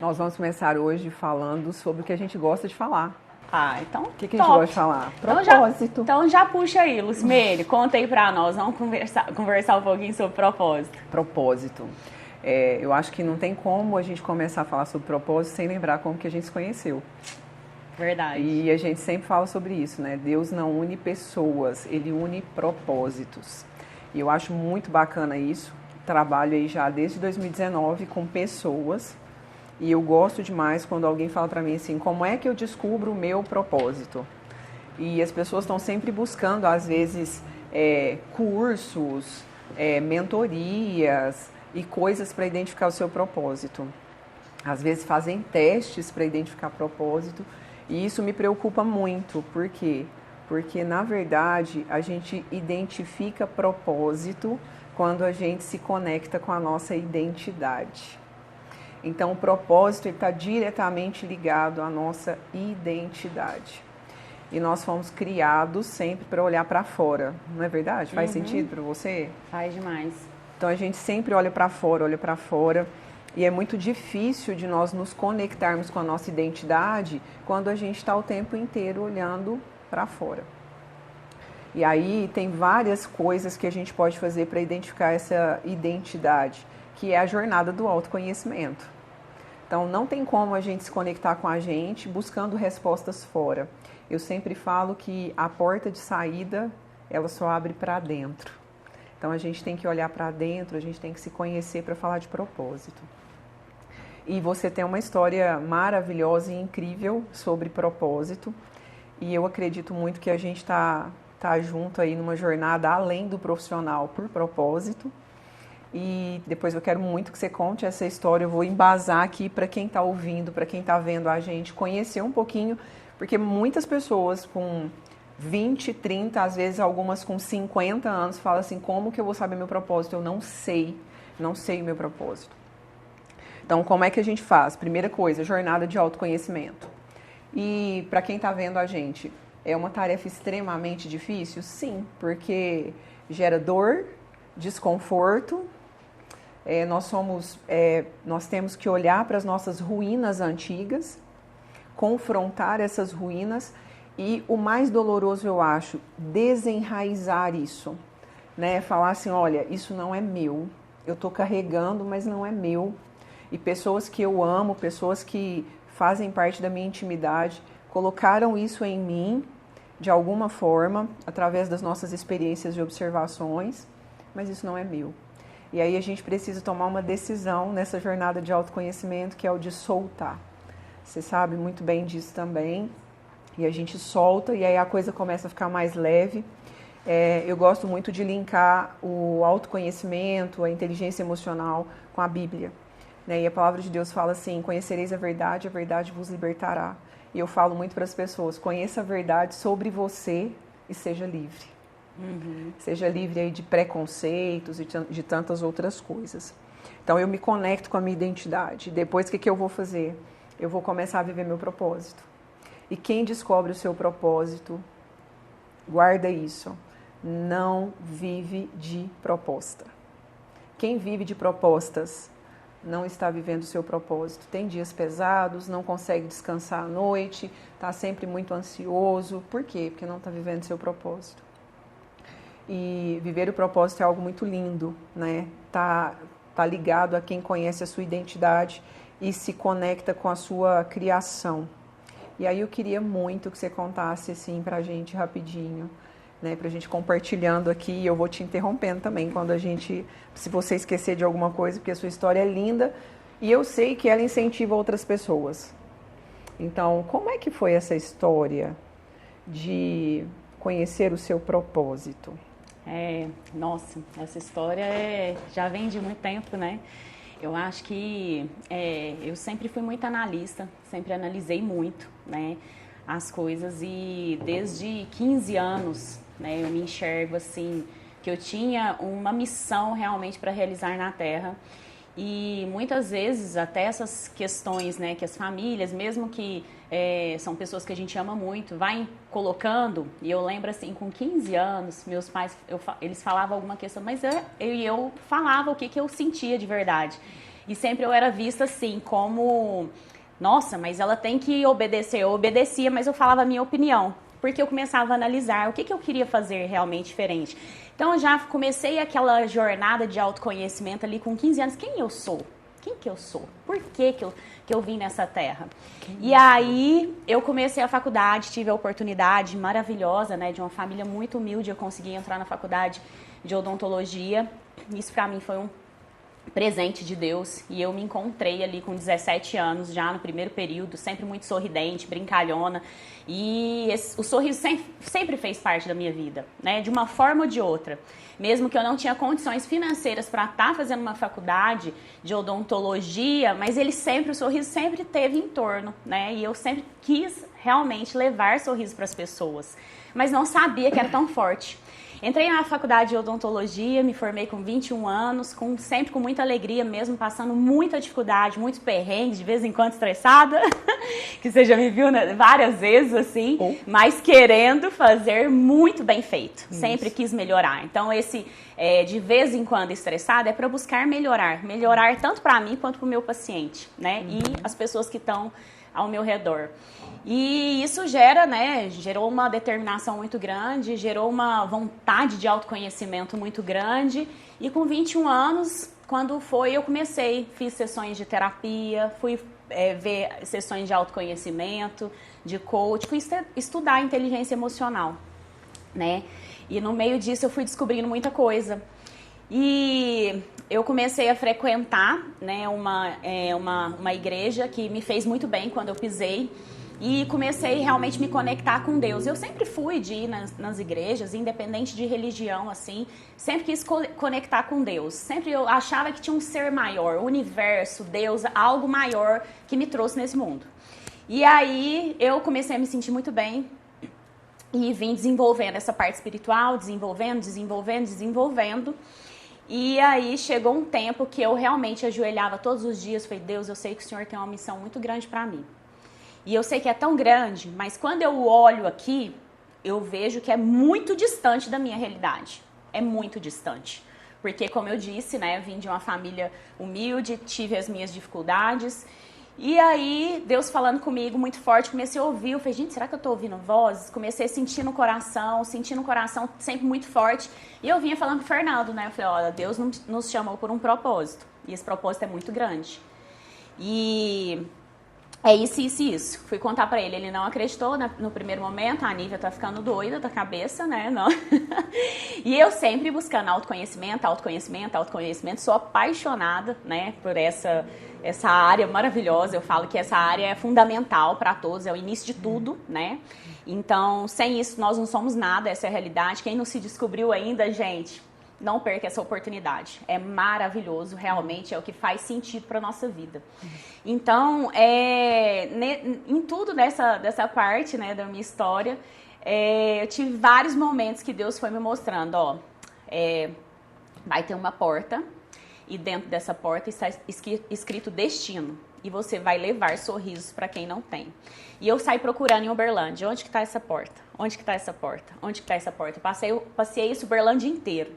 Nós vamos começar hoje falando sobre o que a gente gosta de falar. Então, O que a gente gosta de falar? Propósito. Então já puxa aí, Lucimene, conta aí pra nós, vamos conversar um pouquinho sobre propósito. Propósito. Eu acho que não tem como a gente começar a falar sobre propósito sem lembrar como que a gente se conheceu. Verdade. E a gente sempre fala sobre isso, né? Deus não une pessoas, Ele une propósitos. E eu acho muito bacana isso. Trabalho aí já desde 2019 com pessoas. E eu gosto demais quando alguém fala pra mim assim, como é que eu descubro o meu propósito? E as pessoas estão sempre buscando, às vezes, cursos, mentorias e coisas para identificar o seu propósito. Às vezes fazem testes para identificar propósito e isso me preocupa muito. Por quê? Porque, na verdade, a gente identifica propósito quando a gente se conecta com a nossa identidade. Então, o propósito está diretamente ligado à nossa identidade. E nós fomos criados sempre para olhar para fora, não é verdade? Faz sentido para você? Faz demais. Então, a gente sempre olha para fora, e é muito difícil de nós nos conectarmos com a nossa identidade quando a gente está o tempo inteiro olhando para fora. E aí tem várias coisas que a gente pode fazer para identificar essa identidade, que é a jornada do autoconhecimento. Então, não tem como a gente se conectar com a gente buscando respostas fora. Eu sempre falo que a porta de saída, ela só abre para dentro. Então, a gente tem que olhar para dentro, a gente tem que se conhecer para falar de propósito. E você tem uma história maravilhosa e incrível sobre propósito. E eu acredito muito que a gente tá junto aí numa jornada além do profissional por propósito. E depois eu quero muito que você conte essa história. Eu vou embasar aqui para quem está ouvindo, para quem está vendo a gente, conhecer um pouquinho, porque muitas pessoas com 20, 30, às vezes algumas com 50 anos, falam assim, como que eu vou saber meu propósito? Eu não sei o meu propósito. Então, como é que a gente faz? Primeira coisa, jornada de autoconhecimento. E para quem está vendo a gente, é uma tarefa extremamente difícil? Sim, porque gera dor, desconforto. Nós temos que olhar para as nossas ruínas antigas, confrontar essas ruínas e o mais doloroso, eu acho, desenraizar isso, né? Falar assim, olha, isso não é meu, eu estou carregando, mas não é meu. E pessoas que eu amo, pessoas que fazem parte da minha intimidade, colocaram isso em mim de alguma forma, através das nossas experiências e observações, mas isso não é meu. E aí a gente precisa tomar uma decisão nessa jornada de autoconhecimento, que é o de soltar. Você sabe muito bem disso também. E a gente solta e aí a coisa começa a ficar mais leve. Eu gosto muito de linkar o autoconhecimento, a inteligência emocional com a Bíblia. E a palavra de Deus fala assim, conhecereis a verdade vos libertará. E eu falo muito para as pessoas, conheça a verdade sobre você e seja livre. Seja livre aí de preconceitos e de tantas outras coisas. Então eu me conecto com a minha identidade. Depois o que eu vou fazer? Eu vou começar a viver meu propósito. E quem descobre o seu propósito, guarda isso, não vive de proposta. Quem vive de propostas não está vivendo o seu propósito. Tem dias pesados, não consegue descansar à noite, está sempre muito ansioso. Por quê? Porque não está vivendo o seu propósito. E viver o propósito é algo muito lindo, né? Tá ligado a quem conhece a sua identidade e se conecta com a sua criação. E aí eu queria muito que você contasse assim pra gente rapidinho, né? Pra gente compartilhando aqui, e eu vou te interrompendo também se você esquecer de alguma coisa, porque a sua história é linda e eu sei que ela incentiva outras pessoas. Então, como é que foi essa história de conhecer o seu propósito? Nossa, essa história já vem de muito tempo, né? Eu acho que eu sempre fui muito analista, sempre analisei muito, né, as coisas e desde 15 anos, né, eu me enxergo assim, que eu tinha uma missão realmente para realizar na Terra. E muitas vezes até essas questões, né, que as famílias, mesmo que são pessoas que a gente ama muito, vai colocando, e eu lembro assim, com 15 anos, meus pais, eles falavam alguma questão, mas eu falava o que eu sentia de verdade. E sempre eu era vista assim, como, nossa, mas ela tem que obedecer. Eu obedecia, mas eu falava a minha opinião, porque eu começava a analisar o que eu queria fazer realmente diferente. Então eu já comecei aquela jornada de autoconhecimento ali com 15 anos. Quem eu sou? Quem que eu sou? Por que eu vim nessa terra? E aí eu comecei a faculdade, tive a oportunidade maravilhosa, né, de uma família muito humilde, eu consegui entrar na faculdade de odontologia. Isso pra mim foi um presente de Deus, e eu me encontrei ali com 17 anos, já no primeiro período, sempre muito sorridente, brincalhona, e o sorriso sempre fez parte da minha vida, né, de uma forma ou de outra. Mesmo que eu não tinha condições financeiras para estar fazendo uma faculdade de odontologia, mas o sorriso sempre teve em torno, né, e eu sempre quis realmente levar sorriso para as pessoas, mas não sabia que era tão forte. Entrei na faculdade de odontologia, me formei com 21 anos, sempre com muita alegria mesmo, passando muita dificuldade, muitos perrengues, de vez em quando estressada, que você já me viu, né, várias vezes assim, mas querendo fazer muito bem feito, sempre quis melhorar. Então de vez em quando estressada é para buscar melhorar tanto para mim quanto para o meu paciente, né, e as pessoas que estão ao meu redor. E isso gerou uma determinação muito grande, gerou uma vontade de autoconhecimento muito grande. E com 21 anos, quando eu fiz sessões de terapia, fui ver sessões de autoconhecimento, de coach, fui estudar inteligência emocional, né? E no meio disso eu fui descobrindo muita coisa. E eu comecei a frequentar, né, uma igreja que me fez muito bem quando eu pisei. E comecei realmente a me conectar com Deus. Eu sempre fui de ir nas igrejas, independente de religião, assim. Sempre quis conectar com Deus. Sempre eu achava que tinha um ser maior, o universo, Deus, algo maior que me trouxe nesse mundo. E aí eu comecei a me sentir muito bem e vim desenvolvendo essa parte espiritual, desenvolvendo. E aí chegou um tempo que eu realmente ajoelhava todos os dias. Falei, Deus, eu sei que o Senhor tem uma missão muito grande para mim. E eu sei que é tão grande, mas quando eu olho aqui, eu vejo que é muito distante da minha realidade. É muito distante. Porque, como eu disse, né, eu vim de uma família humilde, tive as minhas dificuldades. E aí, Deus falando comigo muito forte, comecei a ouvir. Eu falei, gente, será que eu tô ouvindo vozes? Comecei a sentir no coração sempre muito forte. E eu vinha falando pro Fernando, né? Eu falei, olha, Deus nos chamou por um propósito. E esse propósito é muito grande. E é isso. Fui contar pra ele, ele não acreditou no primeiro momento. A Nívia tá ficando doida da cabeça, né? Não. E eu sempre buscando autoconhecimento. Sou apaixonada, né, por essa área maravilhosa. Eu falo que essa área é fundamental para todos, é o início de tudo, né? Então, sem isso, nós não somos nada, essa é a realidade. Quem não se descobriu ainda, gente, não perca essa oportunidade. É maravilhoso, realmente, é o que faz sentido para nossa vida. Então, em tudo dessa parte, né, da minha história, eu tive vários momentos que Deus foi me mostrando, vai ter uma porta, e dentro dessa porta está escrito destino. E você vai levar sorrisos para quem não tem. E eu saí procurando em Uberlândia. Onde que está essa porta? Onde que está essa porta? Onde que está essa porta? Passei isso Uberlândia inteiro.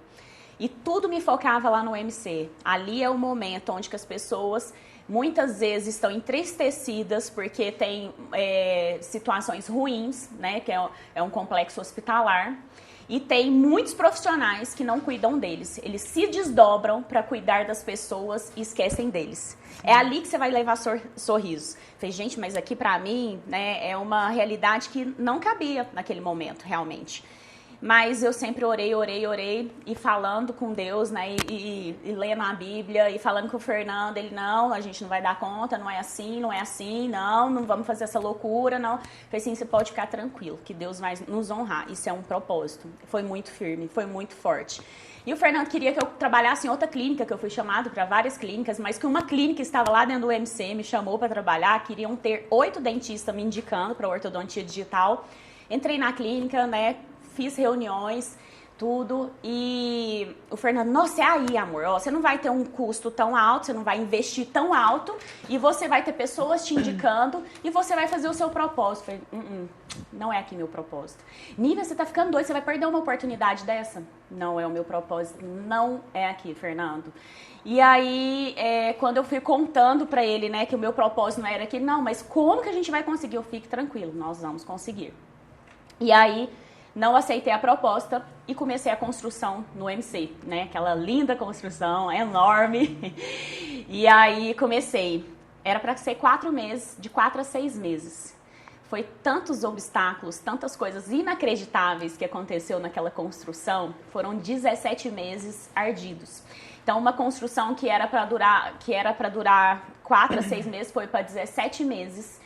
E tudo me focava lá no MC. Ali é o momento onde que as pessoas muitas vezes estão entristecidas porque tem situações ruins, né? Que é um complexo hospitalar. E tem muitos profissionais que não cuidam deles. Eles se desdobram para cuidar das pessoas e esquecem deles. É ali que você vai levar sorrisos. Falei, gente, mas aqui pra mim, né, é uma realidade que não cabia naquele momento, realmente. Mas eu sempre orei e falando com Deus, né, e lendo a Bíblia e falando com o Fernando, ele, não, a gente não vai dar conta, não é assim, não vamos fazer essa loucura, não. Falei assim, você pode ficar tranquilo, que Deus vai nos honrar, isso é um propósito. Foi muito firme, foi muito forte. E o Fernando queria que eu trabalhasse em outra clínica, que eu fui chamado para várias clínicas, mas que uma clínica estava lá dentro do MC, me chamou para trabalhar, queriam ter 8 dentistas me indicando para ortodontia digital. Entrei na clínica, né, fiz reuniões, tudo. E o Fernando, nossa, é aí, amor, ó, você não vai ter um custo tão alto, você não vai investir tão alto e você vai ter pessoas te indicando e você vai fazer o seu propósito. Eu falei, não é aqui meu propósito. Nívia, você tá ficando doido, você vai perder uma oportunidade dessa? Não é o meu propósito, não é aqui, Fernando. E aí, quando eu fui contando pra ele, né, que o meu propósito não era aqui, não, mas como que a gente vai conseguir? Eu fique tranquilo, nós vamos conseguir. E aí, não aceitei a proposta e comecei a construção no MC, né? Aquela linda construção, enorme. E aí comecei. Era para ser 4 meses, de 4 a 6 meses. Foi tantos obstáculos, tantas coisas inacreditáveis que aconteceu naquela construção. Foram 17 meses ardidos. Então, uma construção que era para durar 4 a 6 meses foi para 17 meses.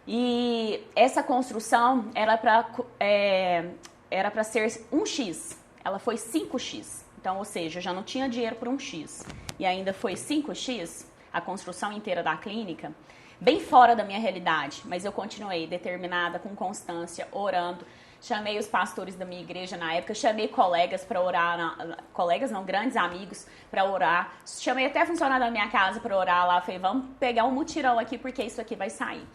E essa construção era para ser 1x, ela foi 5x. Então, ou seja, eu já não tinha dinheiro para 1x e ainda foi 5x, a construção inteira da clínica, bem fora da minha realidade. Mas eu continuei determinada, com constância, orando. Chamei os pastores da minha igreja na época, chamei colegas para orar, colegas não, grandes amigos para orar. Chamei até funcionário da minha casa para orar lá, falei, vamos pegar um mutirão aqui porque isso aqui vai sair.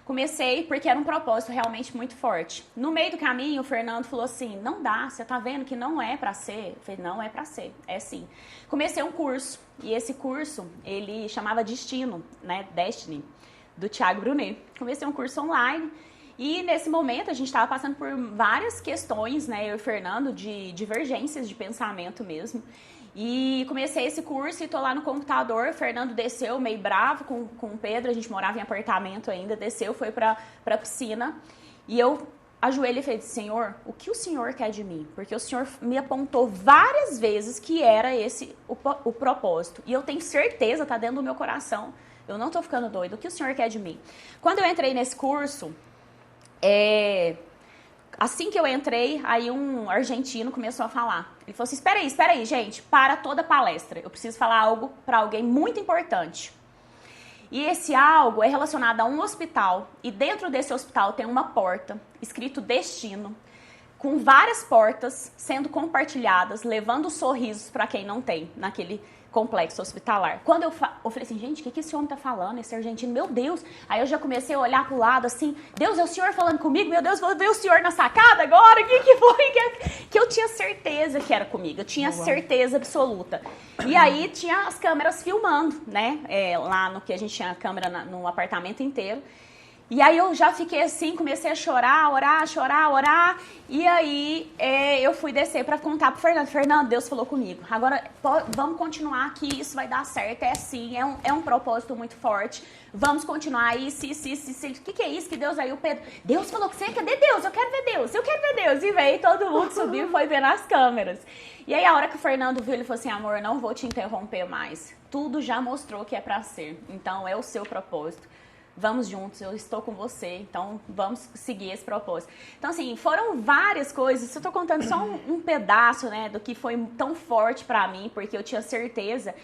Comecei porque era um propósito realmente muito forte. No meio do caminho, o Fernando falou assim, não dá, você tá vendo que não é pra ser? Eu falei, não é pra ser, é sim. Comecei um curso, e esse curso, ele chamava Destino, né, Destiny, do Thiago Brunet. Comecei um curso online, e nesse momento a gente estava passando por várias questões, né, eu e o Fernando, de divergências de pensamento mesmo. E comecei esse curso e tô lá no computador, o Fernando desceu meio bravo com o Pedro, a gente morava em apartamento ainda, desceu, foi pra piscina e eu ajoelhei e falei, Senhor, o que o Senhor quer de mim? Porque o Senhor me apontou várias vezes que era esse o propósito e eu tenho certeza, tá dentro do meu coração, eu não tô ficando doido, o que o Senhor quer de mim? Quando eu entrei nesse curso, assim que eu entrei, aí um argentino começou a falar. Ele falou assim, espera aí, gente, para toda a palestra. Eu preciso falar algo para alguém muito importante. E esse algo é relacionado a um hospital. E dentro desse hospital tem uma porta, escrito Destino, com várias portas sendo compartilhadas, levando sorrisos para quem não tem naquele complexo hospitalar. Quando eu falei assim, gente, o que esse homem tá falando, esse argentino? Meu Deus! Aí eu já comecei a olhar pro lado assim, Deus, é o Senhor falando comigo? Meu Deus, vou ver o Senhor na sacada agora? O que foi? Que eu tinha certeza que era comigo, eu tinha certeza absoluta. E aí tinha as câmeras filmando, né? Lá no que a gente tinha câmera no apartamento inteiro. E aí eu já fiquei assim, comecei a chorar, orar. E aí eu fui descer para contar pro Fernando. Fernando, Deus falou comigo. Agora vamos continuar que isso vai dar certo. É assim, é um propósito muito forte. Vamos continuar isso. O que é isso que Deus aí? O Pedro, Deus falou que você quer ver Deus, eu quero ver Deus. E veio, todo mundo subiu e foi ver nas câmeras. E aí a hora que o Fernando viu, ele falou assim, amor, não vou te interromper mais. Tudo já mostrou que é para ser. Então é o seu propósito. Vamos juntos, eu estou com você, então vamos seguir esse propósito. Então, assim, foram várias coisas, eu estou contando só um pedaço, né, do que foi tão forte para mim, porque eu tinha certeza.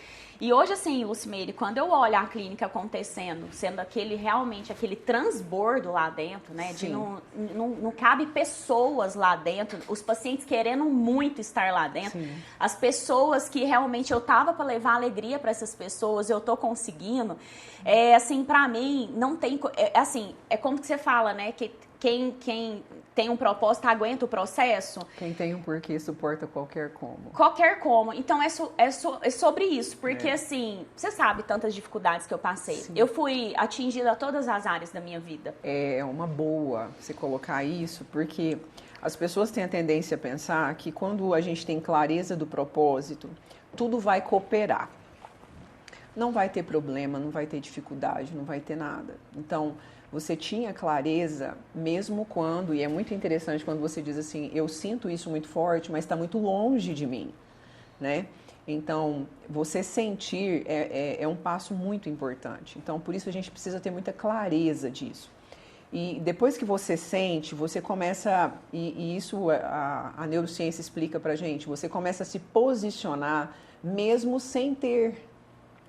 E hoje, assim, Lucimeire, quando eu olho a clínica acontecendo, sendo realmente aquele transbordo lá dentro, né, de não cabe pessoas lá dentro, os pacientes querendo muito estar lá dentro, as pessoas que realmente eu tava para levar alegria para essas pessoas, eu tô conseguindo, assim, para mim, não tem, assim, é como que você fala, né, que quem tem um propósito aguenta o processo. Quem tem um porquê suporta qualquer como. Qualquer como. Então, é sobre isso. Porque, assim, você sabe tantas dificuldades que eu passei. Sim. Eu fui atingida a todas as áreas da minha vida. É uma boa você colocar isso, porque as pessoas têm a tendência a pensar que quando a gente tem clareza do propósito, tudo vai cooperar. Não vai ter problema, não vai ter dificuldade, não vai ter nada. Então, você tinha clareza mesmo quando, e é muito interessante quando você diz assim, eu sinto isso muito forte, mas está muito longe de mim, né? Então, você sentir é um passo muito importante. Então, por isso a gente precisa ter muita clareza disso. E depois que você sente, você começa, e isso a neurociência explica pra gente, você começa a se posicionar mesmo sem ter,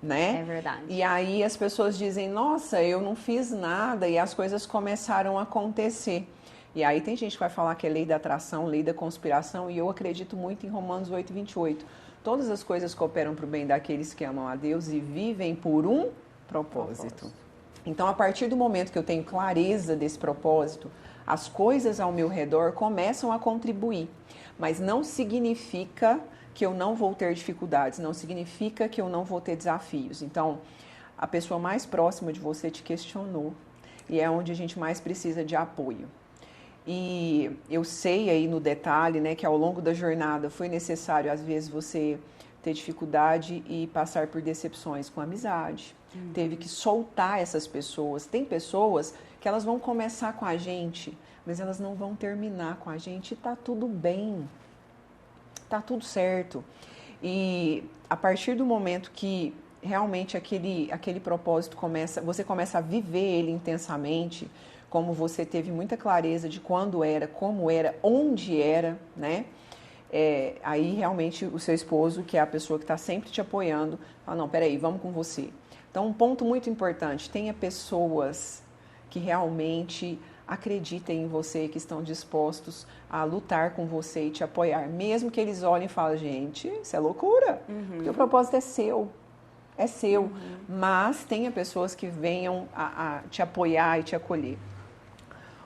né? É verdade. E aí as pessoas dizem, nossa, eu não fiz nada e as coisas começaram a acontecer. E aí tem gente que vai falar que é lei da atração, lei da conspiração, e eu acredito muito em Romanos 8:28. Todas as coisas cooperam para o bem daqueles que amam a Deus e vivem por um propósito. Então, a partir do momento que eu tenho clareza desse propósito, as coisas ao meu redor começam a contribuir. Mas não significa que eu não vou ter dificuldades, não significa que eu não vou ter desafios. Então, a pessoa mais próxima de você te questionou e é onde a gente mais precisa de apoio. E eu sei aí no detalhe, né, que ao longo da jornada foi necessário, às vezes, você ter dificuldade e passar por decepções com a amizade. Teve que soltar essas pessoas. Tem pessoas que elas vão começar com a gente, mas elas não vão terminar com a gente e tá tudo bem. Tá tudo certo. E a partir do momento que realmente aquele propósito você começa a viver ele intensamente, como você teve muita clareza de quando era, como era, onde era, né? Aí realmente o seu esposo, que é a pessoa que está sempre te apoiando, fala, não, peraí, vamos com você. Então, um ponto muito importante, tenha pessoas que realmente acreditem em você, que estão dispostos a lutar com você e te apoiar, mesmo que eles olhem e falem, gente, isso é loucura, porque o propósito é seu, mas tenha pessoas que venham a te apoiar e te acolher.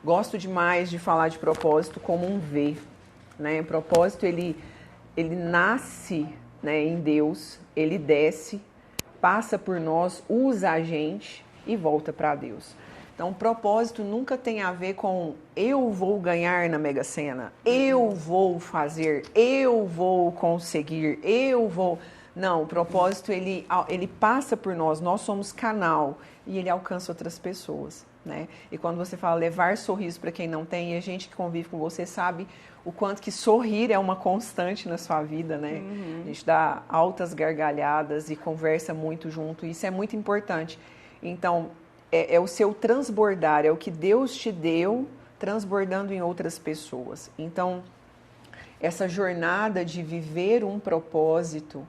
Gosto demais de falar de propósito como um V, né? O propósito, ele nasce, né, em Deus, ele desce, passa por nós, usa a gente e volta para Deus. Então, o propósito nunca tem a ver com eu vou ganhar na Mega Sena, eu vou fazer, eu vou conseguir, eu vou... Não, o propósito, ele passa por nós somos canal e ele alcança outras pessoas, né? E quando você fala levar sorriso para quem não tem, e a gente que convive com você sabe o quanto que sorrir é uma constante na sua vida, né? A gente dá altas gargalhadas e conversa muito junto, e isso é muito importante. Então, é o seu transbordar, é o que Deus te deu transbordando em outras pessoas. Então, essa jornada de viver um propósito,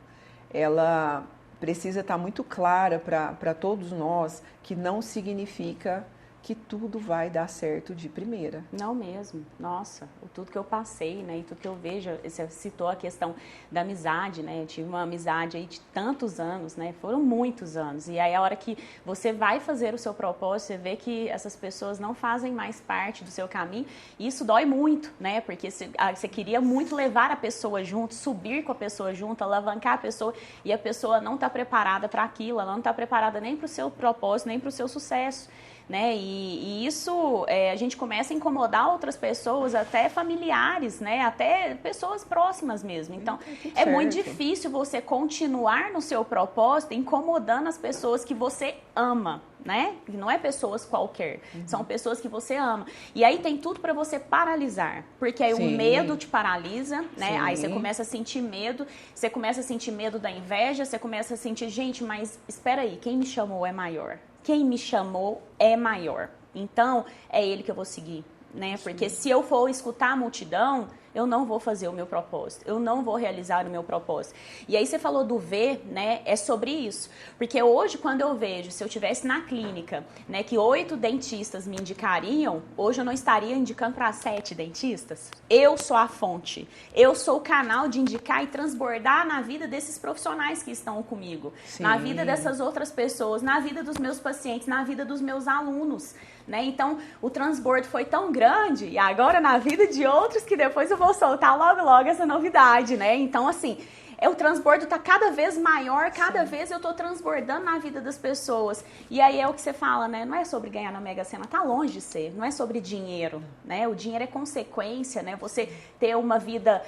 ela precisa estar muito clara para todos nós, que não significa que tudo vai dar certo de primeira. Não mesmo. Nossa, tudo que eu passei, né, e tudo que eu vejo, você citou a questão da amizade, né, eu tive uma amizade aí de tantos anos, né, foram muitos anos, e aí a hora que você vai fazer o seu propósito, você vê que essas pessoas não fazem mais parte do seu caminho, e isso dói muito, né, porque você queria muito levar a pessoa junto, subir com a pessoa junto, alavancar a pessoa, e a pessoa não está preparada para aquilo, ela não está preparada nem para o seu propósito, nem para o seu sucesso. Né? E isso a gente começa a incomodar outras pessoas, até familiares, né? Até pessoas próximas mesmo. Então, é muito difícil você continuar no seu propósito incomodando as pessoas que você ama, né? Que não é pessoas qualquer, são pessoas que você ama. E aí tem tudo para você paralisar, porque aí o medo te paralisa, né? Sim. Aí você começa a sentir medo, você começa a sentir medo da inveja, você começa a sentir, gente, mas espera aí, quem me chamou é maior. Quem me chamou é maior. Então, é ele que eu vou seguir, né? Porque se eu for escutar a multidão, eu não vou fazer o meu propósito, eu não vou realizar o meu propósito. E aí você falou do ver, né? É sobre isso. Porque hoje, quando eu vejo, se eu estivesse na clínica, né, que 8 dentistas me indicariam, hoje eu não estaria indicando para 7 dentistas. Eu sou a fonte, eu sou o canal de indicar e transbordar na vida desses profissionais que estão comigo, Sim. na vida dessas outras pessoas, na vida dos meus pacientes, na vida dos meus alunos. Né? Então, o transbordo foi tão grande, e agora na vida de outros, que depois eu vou soltar logo essa novidade, né? Então, assim, o transbordo está cada vez maior, cada Sim. vez eu estou transbordando na vida das pessoas. E aí é o que você fala, né? Não é sobre ganhar na Mega Sena, tá longe de ser, não é sobre dinheiro, né? O dinheiro é consequência, né? Você ter uma vida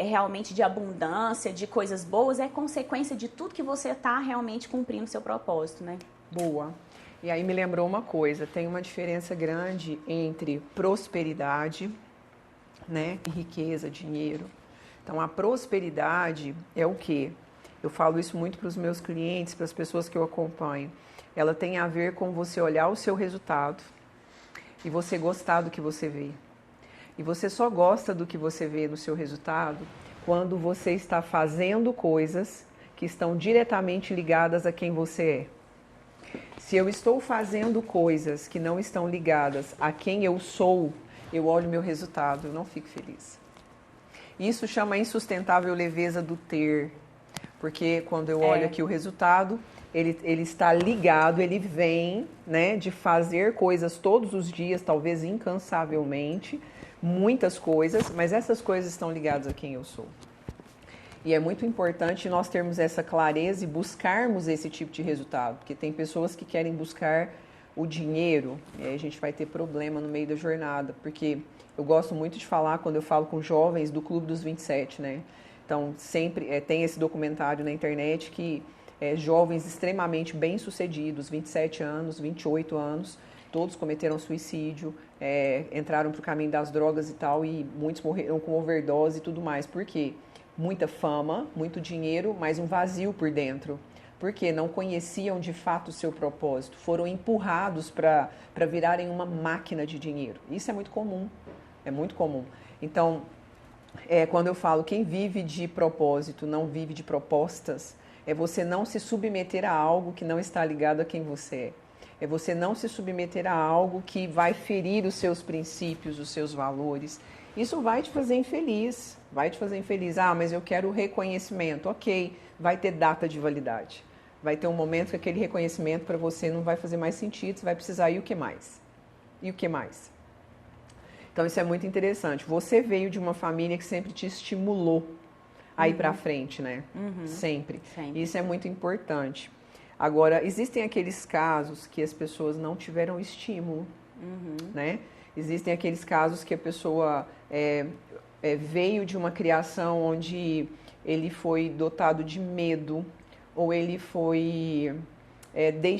realmente de abundância, de coisas boas, é consequência de tudo que você está realmente cumprindo o seu propósito, né? Boa. E aí me lembrou uma coisa, tem uma diferença grande entre prosperidade, né, e riqueza, dinheiro. Então, a prosperidade é o quê? Eu falo isso muito para os meus clientes, para as pessoas que eu acompanho. Ela tem a ver com você olhar o seu resultado e você gostar do que você vê. E você só gosta do que você vê no seu resultado quando você está fazendo coisas que estão diretamente ligadas a quem você é. Se eu estou fazendo coisas que não estão ligadas a quem eu sou eu olho o meu resultado, eu não fico feliz. Isso chama insustentável leveza do ter, porque quando eu olho aqui o resultado, ele está ligado, ele vem, né, de fazer coisas todos os dias, talvez incansavelmente, muitas coisas, mas essas coisas estão ligadas a quem eu sou. E é muito importante nós termos essa clareza e buscarmos esse tipo de resultado, porque tem pessoas que querem buscar o dinheiro, e aí a gente vai ter problema no meio da jornada, porque eu gosto muito de falar, quando eu falo com jovens, do Clube dos 27, né? Então, sempre tem esse documentário na internet que jovens extremamente bem-sucedidos, 27 anos, 28 anos, todos cometeram suicídio, entraram para o caminho das drogas e tal, e muitos morreram com overdose e tudo mais. Por quê? Muita fama, muito dinheiro, mas um vazio por dentro. Porque não conheciam de fato o seu propósito, foram empurrados para virarem uma máquina de dinheiro. Isso é muito comum, é muito comum. Então, quando eu falo quem vive de propósito não vive de propostas, é você não se submeter a algo que não está ligado a quem você é. É você não se submeter a algo que vai ferir os seus princípios, os seus valores. Isso vai te fazer infeliz, vai te fazer infeliz. Ah, mas eu quero reconhecimento. Ok, vai ter data de validade. Vai ter um momento que aquele reconhecimento para você não vai fazer mais sentido, você vai precisar ir o que mais? E o que mais? Então isso é muito interessante. Você veio de uma família que sempre te estimulou a ir para frente, né? Sempre. Isso é muito importante. Agora, existem aqueles casos que as pessoas não tiveram estímulo, né? Existem aqueles casos que a pessoa veio de uma criação onde ele foi dotado de medo, ou ele foi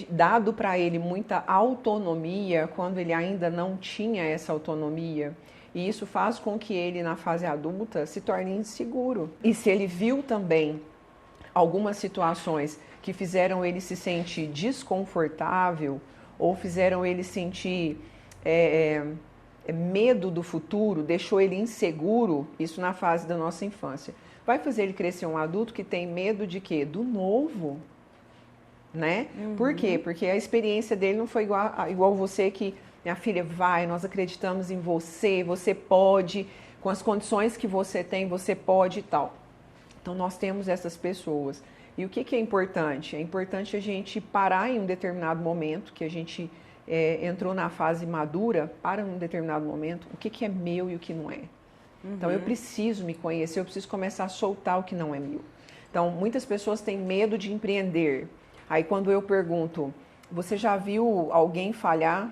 dado para ele muita autonomia quando ele ainda não tinha essa autonomia. E isso faz com que ele, na fase adulta, se torne inseguro. E se ele viu também algumas situações que fizeram ele se sentir desconfortável ou fizeram ele sentir medo do futuro, deixou ele inseguro, isso na fase da nossa infância, vai fazer ele crescer um adulto que tem medo de quê? Do novo, né? Por quê? Porque a experiência dele não foi igual você, que minha filha, vai, nós acreditamos em você, você pode, com as condições que você tem, você pode e tal. Então nós temos essas pessoas. E o que é importante? É importante a gente parar em um determinado momento, que a gente entrou na fase madura, para um determinado momento, o que é meu e o que não é. Então eu preciso me conhecer, eu preciso começar a soltar o que não é meu. Então muitas pessoas têm medo de empreender. Aí quando eu pergunto, você já viu alguém falhar?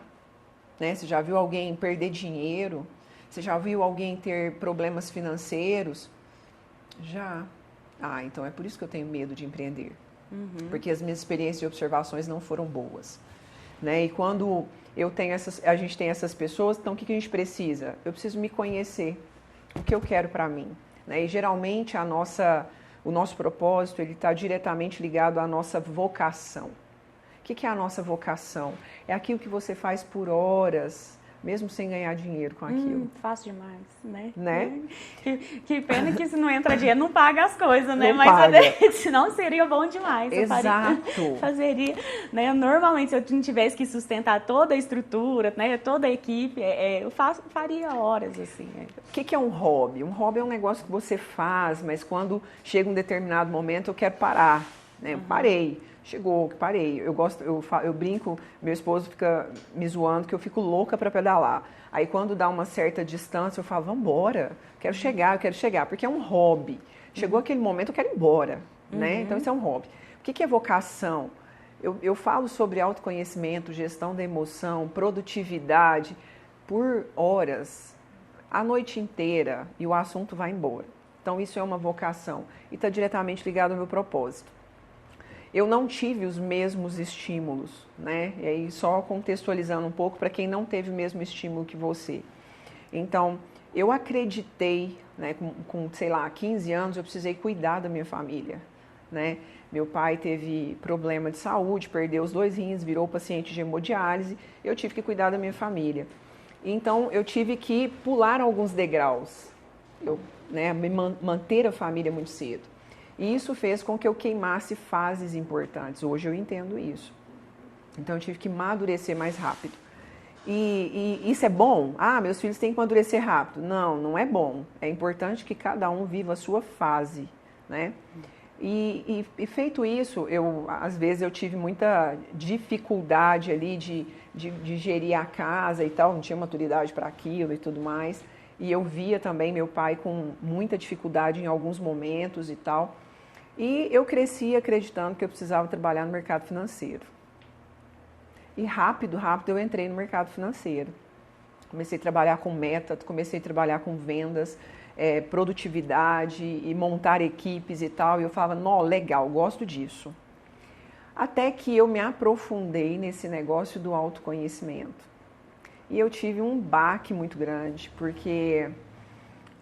Né? Você já viu alguém perder dinheiro? Você já viu alguém ter problemas financeiros? Já. Ah, então é por isso que eu tenho medo de empreender. Porque as minhas experiências e observações não foram boas. Né? E quando a gente tem essas pessoas, então o que a gente precisa? Eu preciso me conhecer. O que eu quero para mim. Né? E geralmente o nosso propósito está diretamente ligado à nossa vocação. O que é a nossa vocação? É aquilo que você faz por horas, mesmo sem ganhar dinheiro com aquilo. Fácil demais, né? Né? Que pena que se não entra dinheiro, não paga as coisas, né? Não Mas paga. senão seria bom demais. Exato. Fazeria, né? Normalmente, se eu não tivesse que sustentar toda a estrutura, né? Toda a equipe, eu faria horas, assim. O que é um hobby? Um hobby é um negócio que você faz, mas quando chega um determinado momento, eu quero parar. Né? Eu parei. Chegou, parei. Eu brinco, meu esposo fica me zoando que eu fico louca para pedalar. Aí quando dá uma certa distância, eu falo, vamos embora. Eu quero chegar, porque é um hobby. Chegou aquele momento, eu quero ir embora. Né? Então isso é um hobby. O que é vocação? Eu falo sobre autoconhecimento, gestão da emoção, produtividade por horas, a noite inteira, e o assunto vai embora. Então isso é uma vocação e está diretamente ligado ao meu propósito. Eu não tive os mesmos estímulos, né? E aí só contextualizando um pouco para quem não teve o mesmo estímulo que você. Então, eu acreditei, né, sei lá, 15 anos, eu precisei cuidar da minha família, né? Meu pai teve problema de saúde, perdeu os 2 rins, virou paciente de hemodiálise, eu tive que cuidar da minha família. Então, eu tive que pular alguns degraus, me manter a família muito cedo. E isso fez com que eu queimasse fases importantes. Hoje eu entendo isso. Então eu tive que amadurecer mais rápido. E isso é bom? Ah, meus filhos têm que amadurecer rápido. Não, não é bom. É importante que cada um viva a sua fase, né? E feito isso, às vezes eu tive muita dificuldade ali de gerir a casa e tal, não tinha maturidade para aquilo e tudo mais. E eu via também meu pai com muita dificuldade em alguns momentos e tal. E eu cresci acreditando que eu precisava trabalhar no mercado financeiro. E rápido eu entrei no mercado financeiro. Comecei a trabalhar com meta, comecei a trabalhar com vendas, produtividade e montar equipes e tal. E eu falava, não, legal, gosto disso. Até que eu me aprofundei nesse negócio do autoconhecimento. E eu tive um baque muito grande, porque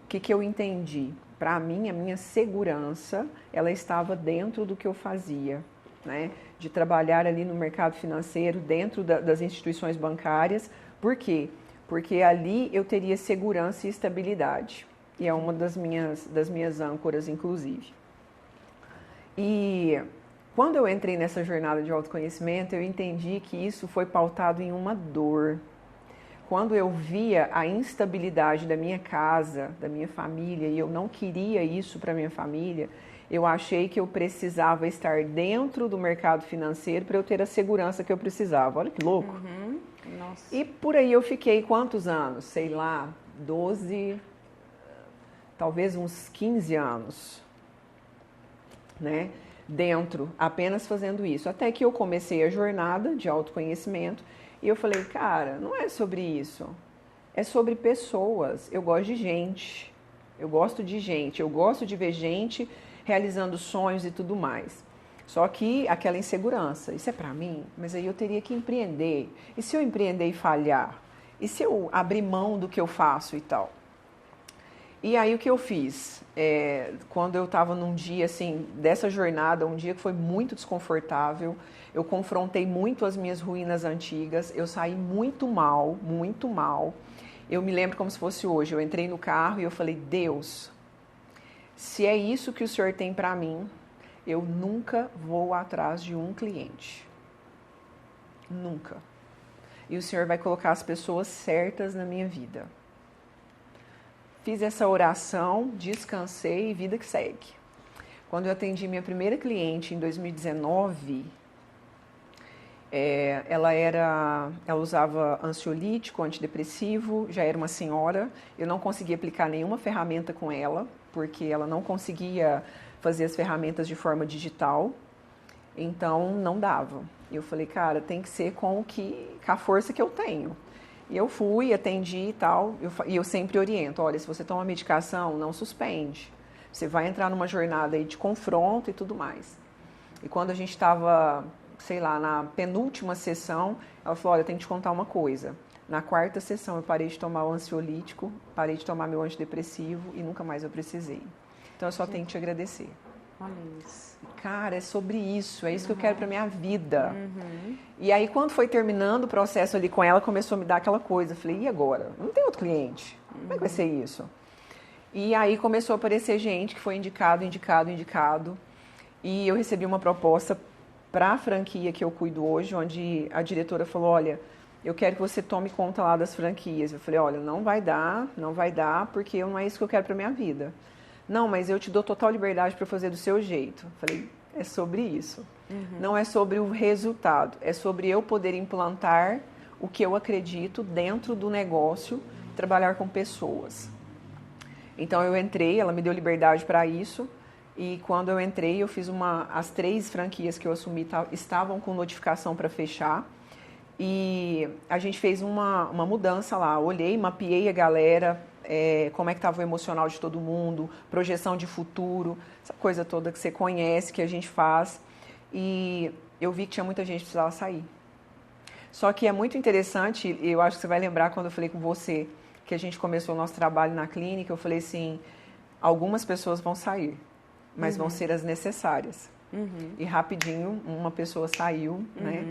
o que eu entendi? Para mim, a minha segurança, ela estava dentro do que eu fazia, né? De trabalhar ali no mercado financeiro, dentro das instituições bancárias. Por quê? Porque ali eu teria segurança e estabilidade. E é uma das minhas âncoras, inclusive. E quando eu entrei nessa jornada de autoconhecimento, eu entendi que isso foi pautado em uma dor. Quando eu via a instabilidade da minha casa, da minha família, e eu não queria isso para minha família, eu achei que eu precisava estar dentro do mercado financeiro para eu ter a segurança que eu precisava. Olha que louco. Uhum. Nossa. E por aí eu fiquei quantos anos? Sei lá, 12, talvez uns 15 anos, né? Dentro, apenas fazendo isso. Até que eu comecei a jornada de autoconhecimento e eu falei, cara, não é sobre isso. É sobre pessoas. Eu gosto de gente. Eu gosto de gente. Eu gosto de ver gente realizando sonhos e tudo mais. Só que aquela insegurança, isso é pra mim? Mas aí eu teria que empreender. E se eu empreender e falhar? E se eu abrir mão do que eu faço e tal? E aí o que eu fiz? Quando eu estava num dia assim, dessa jornada, um dia que foi muito desconfortável, eu confrontei muito as minhas ruínas antigas, eu saí muito mal, muito mal. Eu me lembro como se fosse hoje, eu entrei no carro e eu falei, Deus, se é isso que o Senhor tem para mim, eu nunca vou atrás de um cliente. Nunca. E o Senhor vai colocar as pessoas certas na minha vida. Fiz essa oração, descansei e vida que segue. Quando eu atendi minha primeira cliente em 2019, ela usava ansiolítico, antidepressivo, já era uma senhora. Eu não conseguia aplicar nenhuma ferramenta com ela, porque ela não conseguia fazer as ferramentas de forma digital, então não dava. Eu falei, cara, tem que ser com a força que eu tenho. E eu fui, atendi e tal, e eu sempre oriento, olha, se você toma medicação, não suspende. Você vai entrar numa jornada aí de confronto e tudo mais. E quando a gente estava, sei lá, na penúltima sessão, ela falou, olha, eu tenho que te contar uma coisa. Na quarta sessão eu parei de tomar o ansiolítico, parei de tomar meu antidepressivo e nunca mais eu precisei. Então eu só tenho que te agradecer. Olha isso. Cara, é sobre isso, é isso que eu quero pra minha vida. E aí, quando foi terminando o processo ali com ela, começou a me dar aquela coisa. Eu falei, e agora? Não tem outro cliente. Como é que vai ser isso? E aí começou a aparecer gente que foi indicado. E eu recebi uma proposta para a franquia que eu cuido hoje, onde a diretora falou, olha, eu quero que você tome conta lá das franquias. Eu falei, olha, não vai dar, porque não é isso que eu quero pra minha vida. Não, mas eu te dou total liberdade para fazer do seu jeito. Falei, é sobre isso. Não é sobre o resultado, é sobre eu poder implantar o que eu acredito dentro do negócio, trabalhar com pessoas. Então eu entrei, ela me deu liberdade para isso, e quando eu entrei, eu fiz as 3 franquias que eu assumi estavam com notificação para fechar, e a gente fez uma mudança lá. Olhei, mapeei a galera, como é que estava o emocional de todo mundo, projeção de futuro, essa coisa toda que você conhece, que a gente faz. E eu vi que tinha muita gente que precisava sair. Só que é muito interessante, eu acho que você vai lembrar quando eu falei com você, que a gente começou o nosso trabalho na clínica, eu falei assim, algumas pessoas vão sair, mas vão ser as necessárias. E rapidinho, uma pessoa saiu, né?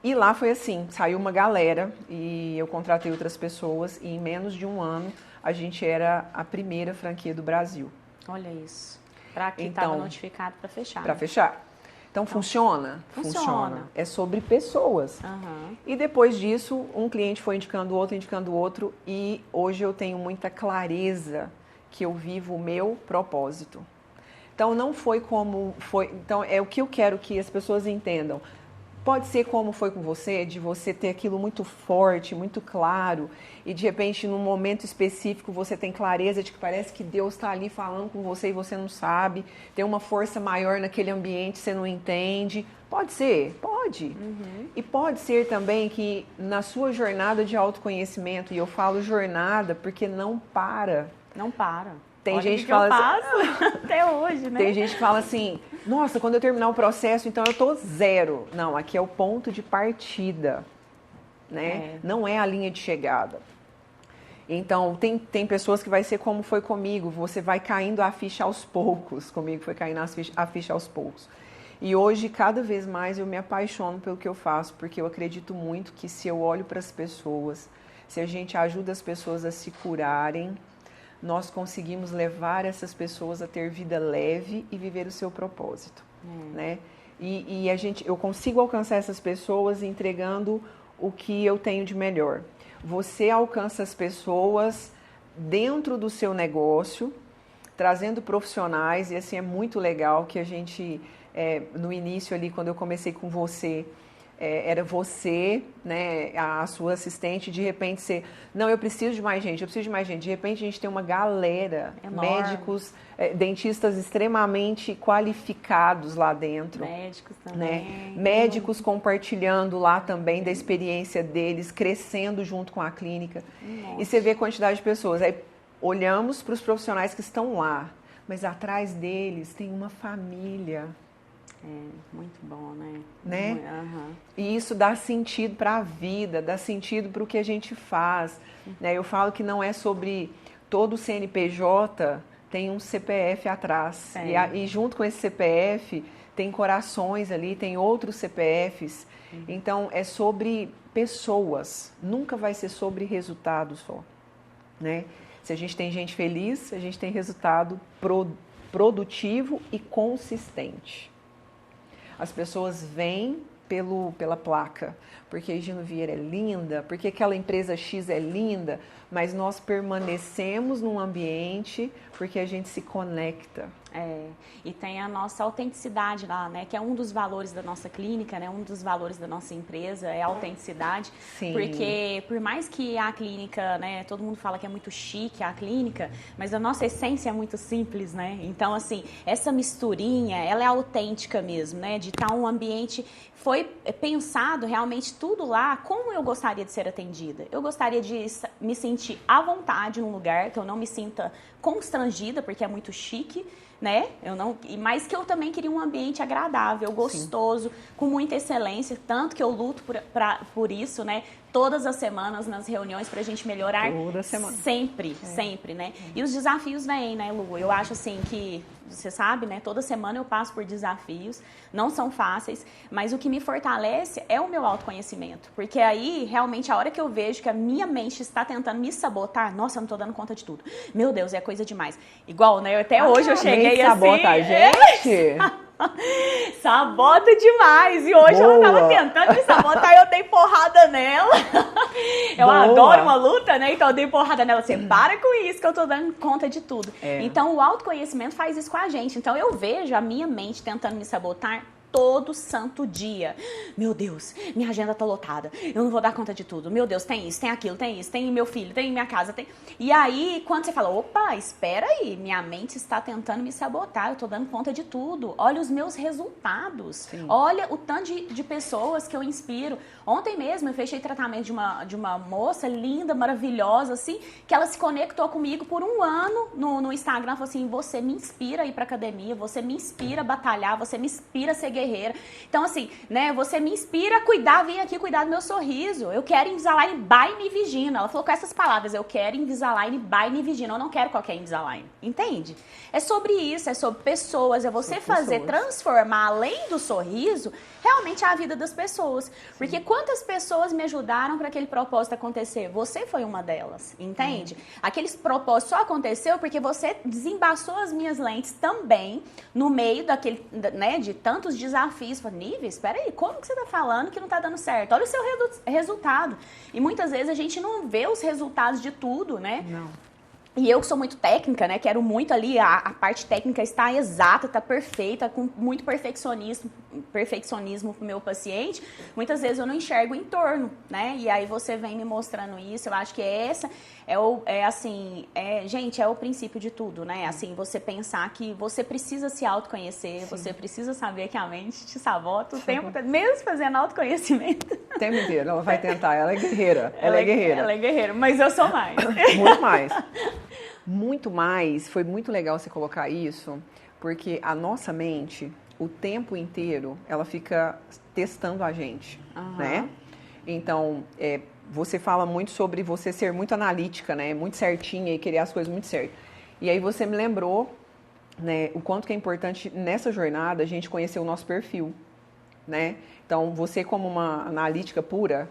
E lá foi assim, saiu uma galera e eu contratei outras pessoas e em menos de um ano a gente era a primeira franquia do Brasil. Olha isso. Para quem estava notificado para fechar. Para fechar. Então, funciona? Funciona. É sobre pessoas. Uhum. E depois disso, um cliente foi indicando outro, e hoje eu tenho muita clareza que eu vivo o meu propósito. Então, não foi como foi. Então, é o que eu quero que as pessoas entendam. Pode ser como foi com você, de você ter aquilo muito forte, muito claro, e de repente, num momento específico, você tem clareza de que parece que Deus está ali falando com você e você não sabe, tem uma força maior naquele ambiente, você não entende. Pode ser? Pode. Uhum. E pode ser também que na sua jornada de autoconhecimento, e eu falo jornada porque não para. Não para. Tem Olha gente que que fala eu passo até hoje, né? Tem gente que fala assim, nossa, quando eu terminar o processo, então eu tô zero. Não, aqui é o ponto de partida, né? Não é a linha de chegada. Então, tem pessoas que vai ser como foi comigo, você vai caindo a ficha aos poucos. Comigo foi caindo a ficha aos poucos. E hoje, cada vez mais, eu me apaixono pelo que eu faço, porque eu acredito muito que se eu olho para as pessoas, se a gente ajuda as pessoas a se curarem, nós conseguimos levar essas pessoas a ter vida leve e viver o seu propósito, né? E eu consigo alcançar essas pessoas entregando o que eu tenho de melhor. Você alcança as pessoas dentro do seu negócio, trazendo profissionais, e assim é muito legal que a gente, no início ali, quando eu comecei com você, era você, né, a sua assistente, de repente você, não, eu preciso de mais gente, de repente a gente tem uma galera, médicos, dentistas extremamente qualificados lá dentro. Médicos também. Né? Médicos compartilhando lá também da experiência deles, crescendo junto com a clínica. Nossa. E você vê a quantidade de pessoas. Aí olhamos para os profissionais que estão lá, mas atrás deles tem uma família. Muito bom, né? Uhum. E isso dá sentido para a vida, dá sentido para o que a gente faz. Né? Eu falo que não é sobre todo CNPJ tem um CPF atrás. E junto com esse CPF tem corações ali, tem outros CPFs. Então é sobre pessoas, nunca vai ser sobre resultado só. Né? Se a gente tem gente feliz, a gente tem resultado produtivo e consistente. As pessoas vêm pela placa, porque a Higino Vieira é linda, porque aquela empresa X é linda, mas nós permanecemos num ambiente porque a gente se conecta. E tem a nossa autenticidade lá, né? Que é um dos valores da nossa clínica, né? Um dos valores da nossa empresa é a autenticidade. Sim. Porque por mais que a clínica, né? Todo mundo fala que é muito chique a clínica, mas a nossa essência é muito simples, né? Então, assim, essa misturinha, ela é autêntica mesmo, né? De estar um ambiente... Foi pensado realmente tudo lá como eu gostaria de ser atendida. Eu gostaria de me sentir à vontade num lugar, que eu não me sinta constrangida, porque é muito chique, né? Mas que eu também queria um ambiente agradável, gostoso, com muita excelência, tanto que eu luto por isso, né? Todas as semanas nas reuniões pra gente melhorar. Toda semana. Sempre, né? E os desafios vêm, né, Lu? Eu acho assim que, você sabe, né? Toda semana eu passo por desafios, não são fáceis, mas o que me fortalece é o meu autoconhecimento. Porque aí, realmente, a hora que eu vejo que a minha mente está tentando me sabotar, nossa, eu não tô dando conta de tudo. Meu Deus, é coisa demais. Igual, né? Até hoje eu cheguei assim... sabota a gente? Sabota demais. E hoje ela tava tentando me sabotar e eu dei porrada nela. Eu adoro uma luta, né? Então eu dei porrada nela. Você para com isso que eu tô dando conta de tudo. Então o autoconhecimento faz isso com a gente. Então eu vejo a minha mente tentando me sabotar todo santo dia. Meu Deus, minha agenda tá lotada. Eu não vou dar conta de tudo. Meu Deus, tem isso, tem aquilo, tem isso, tem meu filho, tem minha casa, tem... E aí, quando você fala, opa, espera aí, minha mente está tentando me sabotar, eu tô dando conta de tudo. Olha os meus resultados. Sim. Olha o tanto de pessoas que eu inspiro. Ontem mesmo eu fechei tratamento de uma moça linda, maravilhosa, assim, que ela se conectou comigo por um ano no Instagram, falou assim, você me inspira a ir pra academia, você me inspira a batalhar, você me inspira a ser guerreira. Então, assim, né, você me inspira a vir aqui cuidar do meu sorriso. Eu quero Invisalign by Nivigino. Ela falou com essas palavras, eu quero Invisalign by Nivigino. Eu não quero qualquer Invisalign, entende? É sobre isso, é sobre pessoas, é você fazer, transformar, além do sorriso, realmente a vida das pessoas. Porque quantas pessoas me ajudaram para aquele propósito acontecer? Você foi uma delas, entende? Aquele propósito só aconteceu porque você desembaçou as minhas lentes também no meio daquele, né, de tantos desafios desafios. Fala, Nívia, espera aí, como que você tá falando que não tá dando certo? Olha o seu resultado. E muitas vezes a gente não vê os resultados de tudo, né? Não. E eu que sou muito técnica, né? Quero muito ali, a parte técnica está exata, está perfeita, com muito perfeccionismo pro meu paciente. Muitas vezes eu não enxergo o entorno, né? E aí você vem me mostrando isso. Eu acho que gente, é o princípio de tudo, né? Assim, você pensar que você precisa se autoconhecer, Sim. Você precisa saber que a mente te sabota o tempo, mesmo fazendo autoconhecimento. O tempo inteiro, ela vai tentar, ela é guerreira. Ela é guerreira. Ela é guerreira, mas eu sou mais. Muito mais. Muito mais, foi muito legal você colocar isso, porque a nossa mente, o tempo inteiro, ela fica testando a gente, né? Então, você fala muito sobre você ser muito analítica, né? Muito certinha e querer as coisas muito certas. E aí você me lembrou, né, o quanto que é importante nessa jornada a gente conhecer o nosso perfil, né? Então, você como uma analítica pura,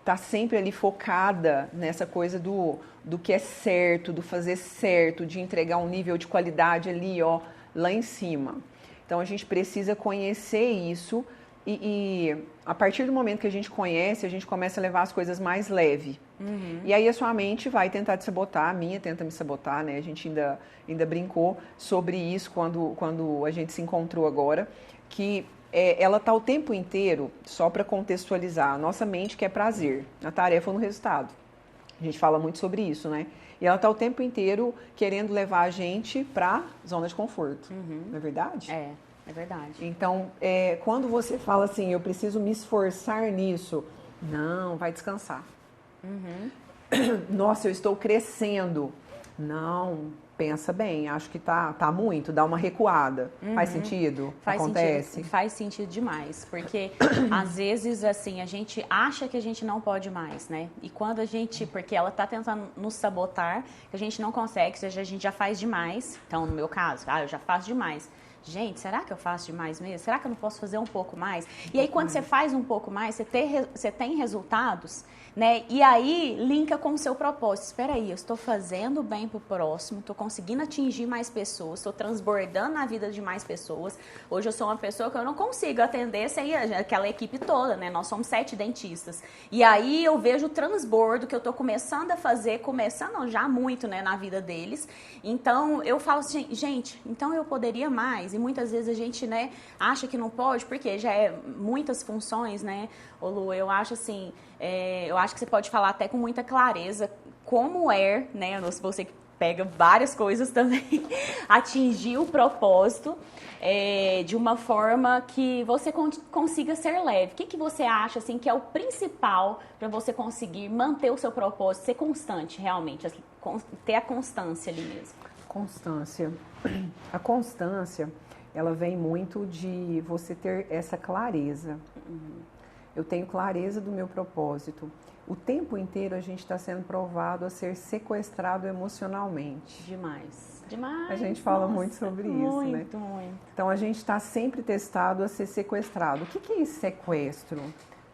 tá sempre ali focada nessa coisa do que é certo, do fazer certo, de entregar um nível de qualidade ali, ó, lá em cima. Então, a gente precisa conhecer isso e a partir do momento que a gente conhece, a gente começa a levar as coisas mais leve. E aí a sua mente vai tentar te sabotar, a minha tenta me sabotar, né? A gente ainda brincou sobre isso quando a gente se encontrou agora, que ela está o tempo inteiro, só para contextualizar, a nossa mente quer prazer na tarefa ou no resultado. A gente fala muito sobre isso, né? E ela está o tempo inteiro querendo levar a gente para zona de conforto, não é verdade? É verdade. Então, quando você fala assim, eu preciso me esforçar nisso, não, vai descansar. Nossa, eu estou crescendo. Não, pensa bem, acho que tá muito, dá uma recuada. Faz sentido? Acontece? Sentido, faz sentido demais, porque às vezes, assim, a gente acha que a gente não pode mais, né? E quando porque ela tá tentando nos sabotar, que a gente não consegue, ou seja, a gente já faz demais. Então, no meu caso, eu já faço demais. Gente, será que eu faço demais mesmo? Será que eu não posso fazer um pouco mais? E aí, quando você faz um pouco mais, você tem resultados, né? E aí, linka com o seu propósito. Espera aí, eu estou fazendo bem pro próximo, estou conseguindo atingir mais pessoas, estou transbordando na vida de mais pessoas. Hoje eu sou uma pessoa que eu não consigo atender sem aquela equipe toda, né? Nós somos 7 dentistas. E aí, eu vejo o transbordo que eu estou começando a fazer, já muito, né, na vida deles. Então, eu falo assim, gente, então eu poderia mais. E muitas vezes a gente, né, acha que não pode, porque já é muitas funções, né, ô Lu, eu acho assim, eu acho que você pode falar até com muita clareza como né, você que pega várias coisas também, atingir o propósito de uma forma que você consiga ser leve. O que você acha, assim, que é o principal para você conseguir manter o seu propósito, ser constante realmente, assim, ter a constância ali mesmo? Constância. A constância, ela vem muito de você ter essa clareza. Eu tenho clareza do meu propósito. O tempo inteiro a gente está sendo provado a ser sequestrado emocionalmente. Demais. Demais. A gente fala muito sobre isso, né? Muito, muito. Então a gente está sempre testado a ser sequestrado. O que é esse sequestro,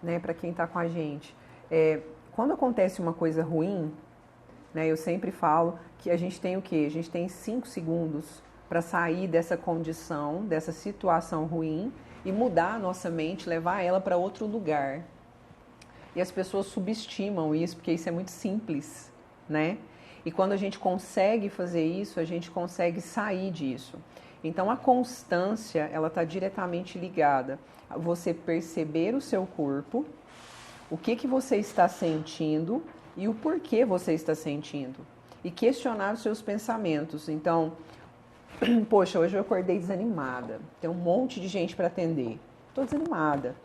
né, para quem está com a gente? Quando acontece uma coisa ruim, né, eu sempre falo que a gente tem o quê? A gente tem 5 segundos para sair dessa condição, dessa situação ruim e mudar a nossa mente, levar ela para outro lugar. E as pessoas subestimam isso, porque isso é muito simples, né? E quando a gente consegue fazer isso, a gente consegue sair disso. Então, a constância, ela está diretamente ligada a você perceber o seu corpo, o que você está sentindo e o porquê você está sentindo. E questionar os seus pensamentos. Então, poxa, hoje eu acordei desanimada. Tem um monte de gente para atender. Estou desanimada.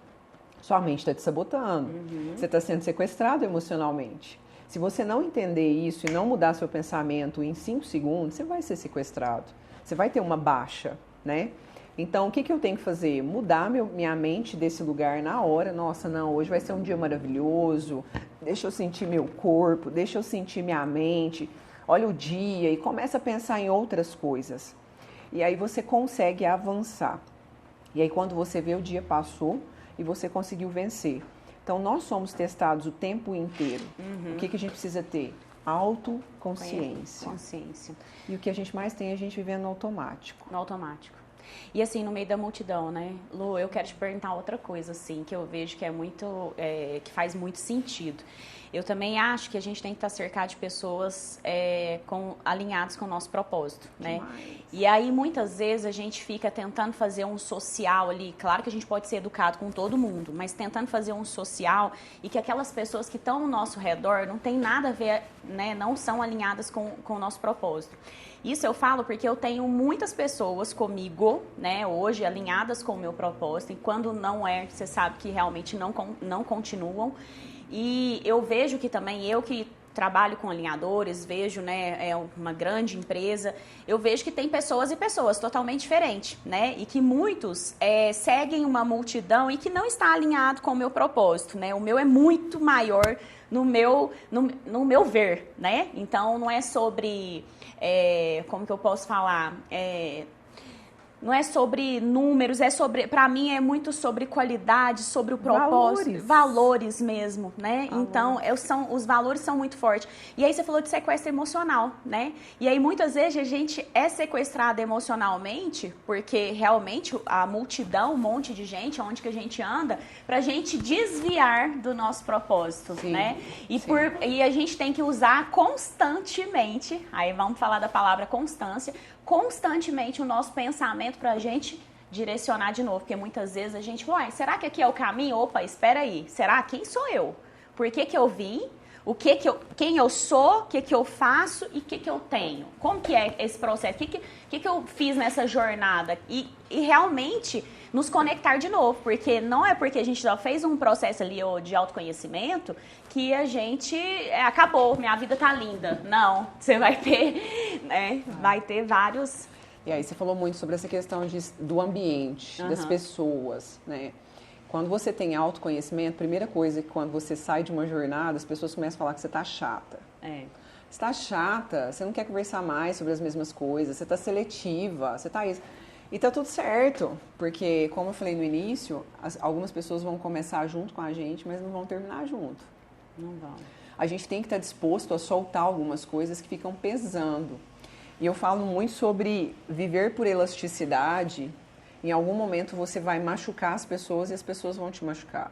Sua mente está te sabotando. Você está sendo sequestrado emocionalmente. Se você não entender isso e não mudar seu pensamento em 5 segundos, você vai ser sequestrado. Você vai ter uma baixa, né? Então, o que eu tenho que fazer? Mudar minha mente desse lugar na hora. Nossa, não, hoje vai ser um dia maravilhoso. Deixa eu sentir meu corpo, deixa eu sentir minha mente. Olha o dia e começa a pensar em outras coisas. E aí você consegue avançar. E aí quando você vê, o dia passou e você conseguiu vencer. Então nós somos testados o tempo inteiro. O que a gente precisa ter? Autoconsciência. Consciência. E o que a gente mais tem é a gente vivendo no automático. No automático. E assim, no meio da multidão, né? Lu, eu quero te perguntar outra coisa, assim, que eu vejo que é muito, que faz muito sentido. Eu também acho que a gente tem que estar cercado de pessoas alinhadas com o nosso propósito, né? Demais. E aí, muitas vezes, a gente fica tentando fazer um social ali. Claro que a gente pode ser educado com todo mundo, mas tentando fazer um social e que aquelas pessoas que estão ao nosso redor não tem nada a ver, né? Não são alinhadas com o nosso propósito. Isso eu falo porque eu tenho muitas pessoas comigo, né, hoje, alinhadas com o meu propósito, e quando não é, você sabe que realmente não continuam. E eu vejo que também, eu que trabalho com alinhadores, vejo, né, uma grande empresa, eu vejo que tem pessoas e pessoas totalmente diferentes, né, e que muitos seguem uma multidão e que não está alinhado com o meu propósito, né, o meu é muito maior no meu ver, né, então não é sobre, como que eu posso falar, não é sobre números, para mim é muito sobre qualidade, sobre o propósito, valores mesmo, né? Valores. Então, os valores são muito fortes. E aí você falou de sequestro emocional, né? E aí muitas vezes a gente é sequestrado emocionalmente, porque realmente a multidão, um monte de gente, onde que a gente anda, pra gente desviar do nosso propósito, sim, né? E a gente tem que usar constantemente, aí vamos falar da palavra constância o nosso pensamento para a gente direcionar de novo, porque muitas vezes a gente fala, será que aqui é o caminho? Opa, espera aí, será? Quem sou eu? Por que eu vim? Quem eu sou? O que eu faço e o que eu tenho? Como que é esse processo? O que eu fiz nessa jornada? E realmente nos conectar de novo, porque não é porque a gente já fez um processo ali de autoconhecimento que a gente acabou, minha vida tá linda. Não, você vai ter, né? Vai ter vários. E aí você falou muito sobre essa questão do ambiente, das pessoas, né? Quando você tem autoconhecimento, primeira coisa é que quando você sai de uma jornada, as pessoas começam a falar que você tá chata. Você tá chata, você não quer conversar mais sobre as mesmas coisas, você tá seletiva, você tá isso. E tá tudo certo, porque, como eu falei no início, algumas pessoas vão começar junto com a gente, mas não vão terminar junto. Não vão. A gente tem que estar disposto a soltar algumas coisas que ficam pesando. E eu falo muito sobre viver por elasticidade. Em algum momento você vai machucar as pessoas e as pessoas vão te machucar.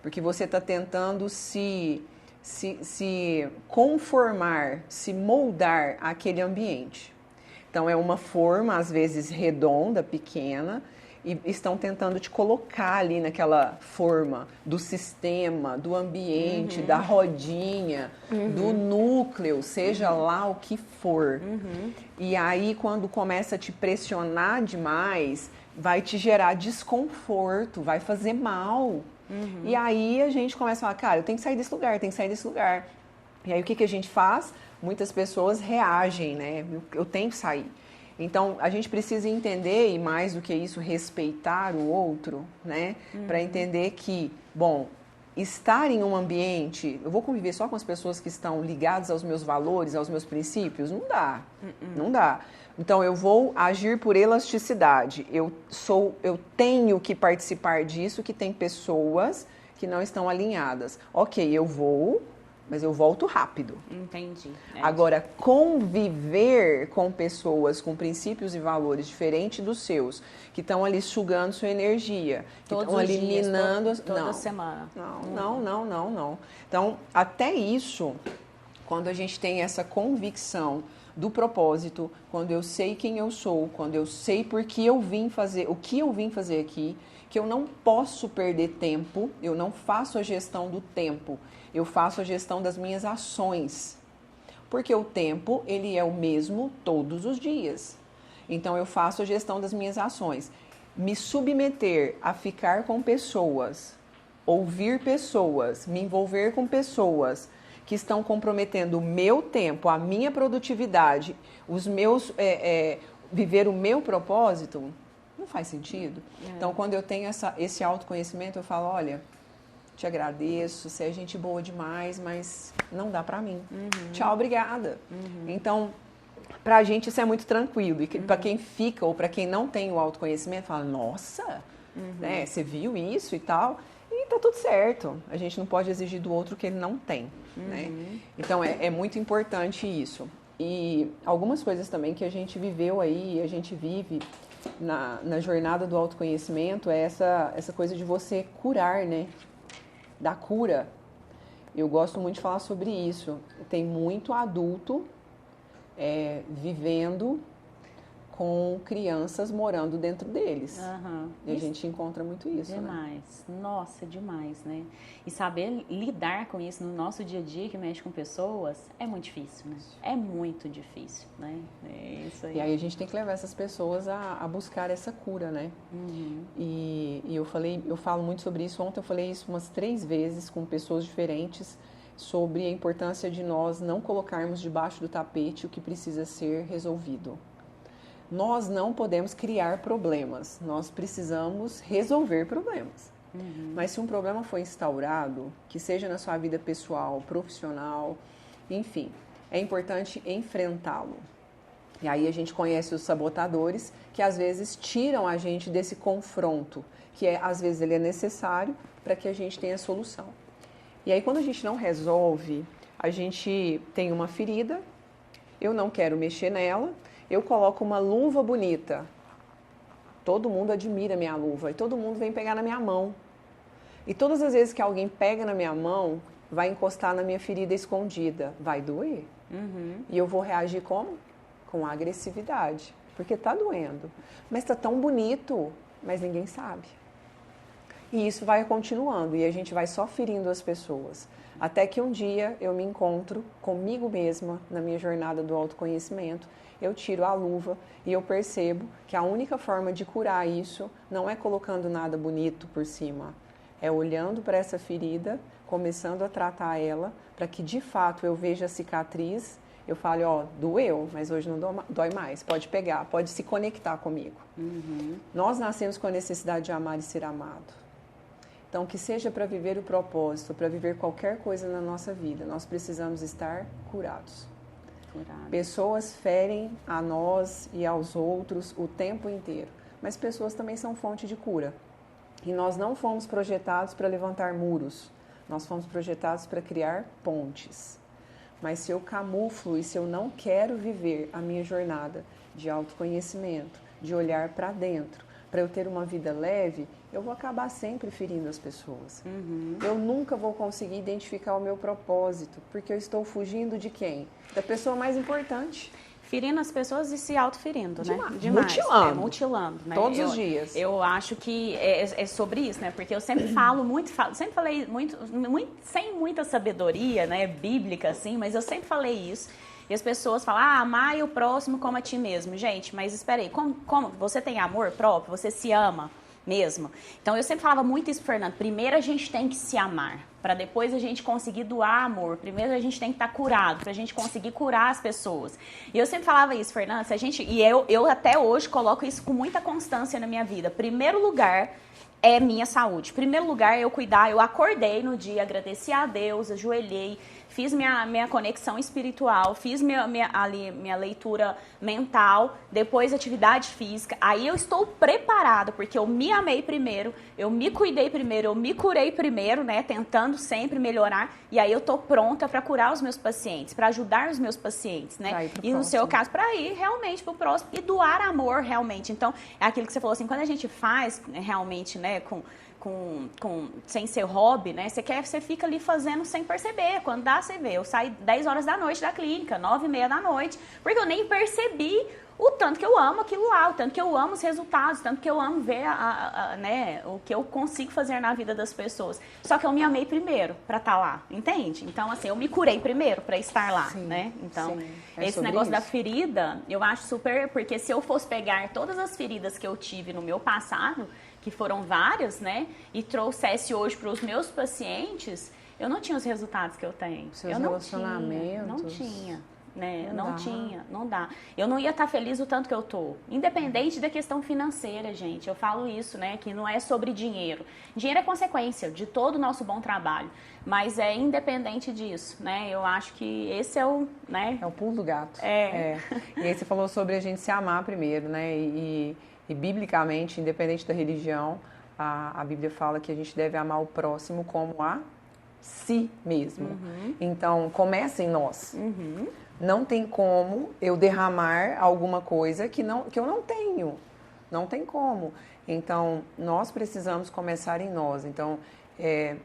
Porque você está tentando se conformar, se moldar àquele ambiente. Então, é uma forma, às vezes, redonda, pequena, e estão tentando te colocar ali naquela forma do sistema, do ambiente, da rodinha, do núcleo, seja lá o que for. E aí, quando começa a te pressionar demais, vai te gerar desconforto, vai fazer mal. E aí, a gente começa a falar, cara, eu tenho que sair desse lugar, eu tenho que sair desse lugar. E aí, o que a gente faz? Muitas pessoas reagem, né? Eu tenho que sair. Então, a gente precisa entender, e mais do que isso, respeitar o outro, né? Para entender que, bom, estar em um ambiente... Eu vou conviver só com as pessoas que estão ligadas aos meus valores, aos meus princípios? Não dá. Não dá. Então, eu vou agir por elasticidade. Eu tenho que participar disso, que tem pessoas que não estão alinhadas. Ok, eu vou... mas eu volto rápido. Entendi. Agora, conviver com pessoas com princípios e valores diferentes dos seus, que estão ali sugando sua energia, que estão ali minando... Toda semana. Não. Então, até isso, quando a gente tem essa convicção do propósito, quando eu sei quem eu sou, quando eu sei por que eu vim fazer, o que eu vim fazer aqui, que eu não posso perder tempo, eu não faço a gestão do tempo, eu faço a gestão das minhas ações. Porque o tempo, ele é o mesmo todos os dias. Então, eu faço a gestão das minhas ações. Me submeter a ficar com pessoas, ouvir pessoas, me envolver com pessoas que estão comprometendo o meu tempo, a minha produtividade, os meus, viver o meu propósito, não faz sentido. Então, quando eu tenho esse autoconhecimento, eu falo, olha... te agradeço, você é gente boa demais, mas não dá pra mim. Tchau, obrigada. Então, pra gente isso é muito tranquilo. E pra quem fica ou pra quem não tem o autoconhecimento, fala, nossa, né, você viu isso e tal. E tá tudo certo. A gente não pode exigir do outro que ele não tem. Né? Então, é muito importante isso. E algumas coisas também que a gente viveu aí, a gente vive... na jornada do autoconhecimento é essa coisa de você curar, né? Da cura. Eu gosto muito de falar sobre isso. Tem muito adulto vivendo com crianças morando dentro deles. E a gente encontra muito isso, demais. Né? Nossa, demais, né? E saber lidar com isso no nosso dia a dia, que mexe com pessoas, é muito difícil, né? É muito difícil, né? É isso aí. E aí a gente tem que levar essas pessoas a buscar essa cura, né? E eu falo muito sobre isso. Ontem eu falei isso umas 3 vezes com pessoas diferentes, sobre a importância de nós não colocarmos debaixo do tapete o que precisa ser resolvido. Nós não podemos criar problemas, nós precisamos resolver problemas. Mas se um problema foi instaurado, que seja na sua vida pessoal, profissional, enfim, é importante enfrentá-lo. E aí a gente conhece os sabotadores, que às vezes tiram a gente desse confronto, que às vezes ele é necessário para que a gente tenha solução. E aí quando a gente não resolve, a gente tem uma ferida, eu não quero mexer nela, eu coloco uma luva bonita. Todo mundo admira minha luva e todo mundo vem pegar na minha mão. E todas as vezes que alguém pega na minha mão, vai encostar na minha ferida escondida. Vai doer. E eu vou reagir como? Com agressividade. Porque tá doendo. Mas tá tão bonito, mas ninguém sabe. E isso vai continuando e a gente vai só ferindo as pessoas. Até que um dia eu me encontro comigo mesma na minha jornada do autoconhecimento. Eu tiro a luva e eu percebo que a única forma de curar isso não é colocando nada bonito por cima. É olhando para essa ferida, começando a tratar ela, para que de fato eu veja a cicatriz, eu fale, ó, doeu, mas hoje não dói mais. Pode pegar, pode se conectar comigo. Nós nascemos com a necessidade de amar e ser amado. Então, que seja para viver o propósito, para viver qualquer coisa na nossa vida, nós precisamos estar curados. Pessoas ferem a nós e aos outros o tempo inteiro, mas pessoas também são fonte de cura. E nós não fomos projetados para levantar muros, nós fomos projetados para criar pontes. Mas se eu camuflo e se eu não quero viver a minha jornada de autoconhecimento, de olhar para dentro, para eu ter uma vida leve, eu vou acabar sempre ferindo as pessoas. Eu nunca vou conseguir identificar o meu propósito, porque eu estou fugindo de quem? Da pessoa mais importante. Ferindo as pessoas e se auto-ferindo, né? Demais. Mutilando. Mutilando, né? Todos os dias. Eu acho que é sobre isso, né? Porque eu sempre sempre falei muito, sem muita sabedoria, né? Bíblica, assim, mas eu sempre falei isso. E as pessoas falam, amai o próximo como a ti mesmo. Gente, mas espera aí, como você tem amor próprio? Você se ama mesmo? Então, eu sempre falava muito isso, Fernando. Primeiro a gente tem que se amar, para depois a gente conseguir doar amor. Primeiro a gente tem que estar curado, para a gente conseguir curar as pessoas. E eu sempre falava isso, Fernando, eu até hoje coloco isso com muita constância na minha vida. Primeiro lugar é minha saúde. Primeiro lugar é eu cuidar. Eu acordei no dia, agradeci a Deus, ajoelhei, fiz minha conexão espiritual, fiz minha leitura mental, depois atividade física. Aí eu estou preparada, porque eu me amei primeiro, eu me cuidei primeiro, eu me curei primeiro, né? Tentando sempre melhorar. E aí eu estou pronta para curar os meus pacientes, para ajudar os meus pacientes, né? E no seu caso, para ir realmente para o próximo e doar amor realmente. Então, é aquilo que você falou assim, quando a gente faz realmente, né, sem ser hobby, né? Você fica ali fazendo sem perceber. Quando dá, você vê. Eu saí 10 horas da noite da clínica, 9h30 da noite, porque eu nem percebi o tanto que eu amo aquilo lá, o tanto que eu amo os resultados, o tanto que eu amo ver né, o que eu consigo fazer na vida das pessoas. Só que eu me amei primeiro para estar lá, entende? Então, assim, eu me curei primeiro para estar lá, né? Então, esse negócio da ferida, eu acho super... Porque se eu fosse pegar todas as feridas que eu tive no meu passado, que foram várias, né? E trouxesse hoje para os meus pacientes, eu não tinha os resultados que eu tenho. Seus relacionamentos. Não tinha. Né? Não dá. Eu não ia estar feliz o tanto que eu tô. Independente da questão financeira, gente. Eu falo isso, né? Que não é sobre dinheiro. Dinheiro é consequência de todo o nosso bom trabalho. Mas é independente disso, né? Eu acho que esse é o, né? É o pulo do gato. E aí você falou sobre a gente se amar primeiro, né? E biblicamente, independente da religião, a Bíblia fala que a gente deve amar o próximo como a si mesmo. Então, começa em nós. Não tem como eu derramar alguma coisa que eu não tenho. Não tem como. Então, nós precisamos começar em nós. Então,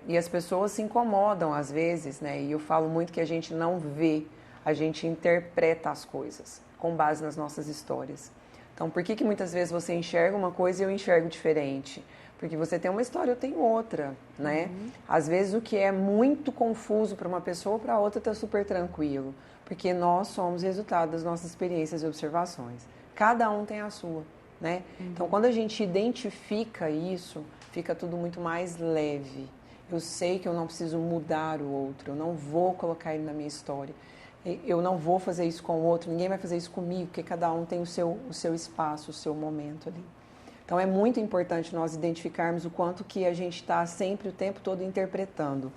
e as pessoas se incomodam às vezes, né? E eu falo muito que a gente não vê, a gente interpreta as coisas com base nas nossas histórias. Então, por que muitas vezes você enxerga uma coisa e eu enxergo diferente? Porque você tem uma história, eu tenho outra, né? Às vezes o que é muito confuso para uma pessoa, para outra está super tranquilo. Porque nós somos resultado das nossas experiências e observações. Cada um tem a sua, né? Então, quando a gente identifica isso, fica tudo muito mais leve. Eu sei que eu não preciso mudar o outro, eu não vou colocar ele na minha história. Eu não vou fazer isso com o outro, ninguém vai fazer isso comigo, porque cada um tem o seu espaço, o seu momento ali. Então, é muito importante nós identificarmos o quanto que a gente está sempre, o tempo todo, interpretando.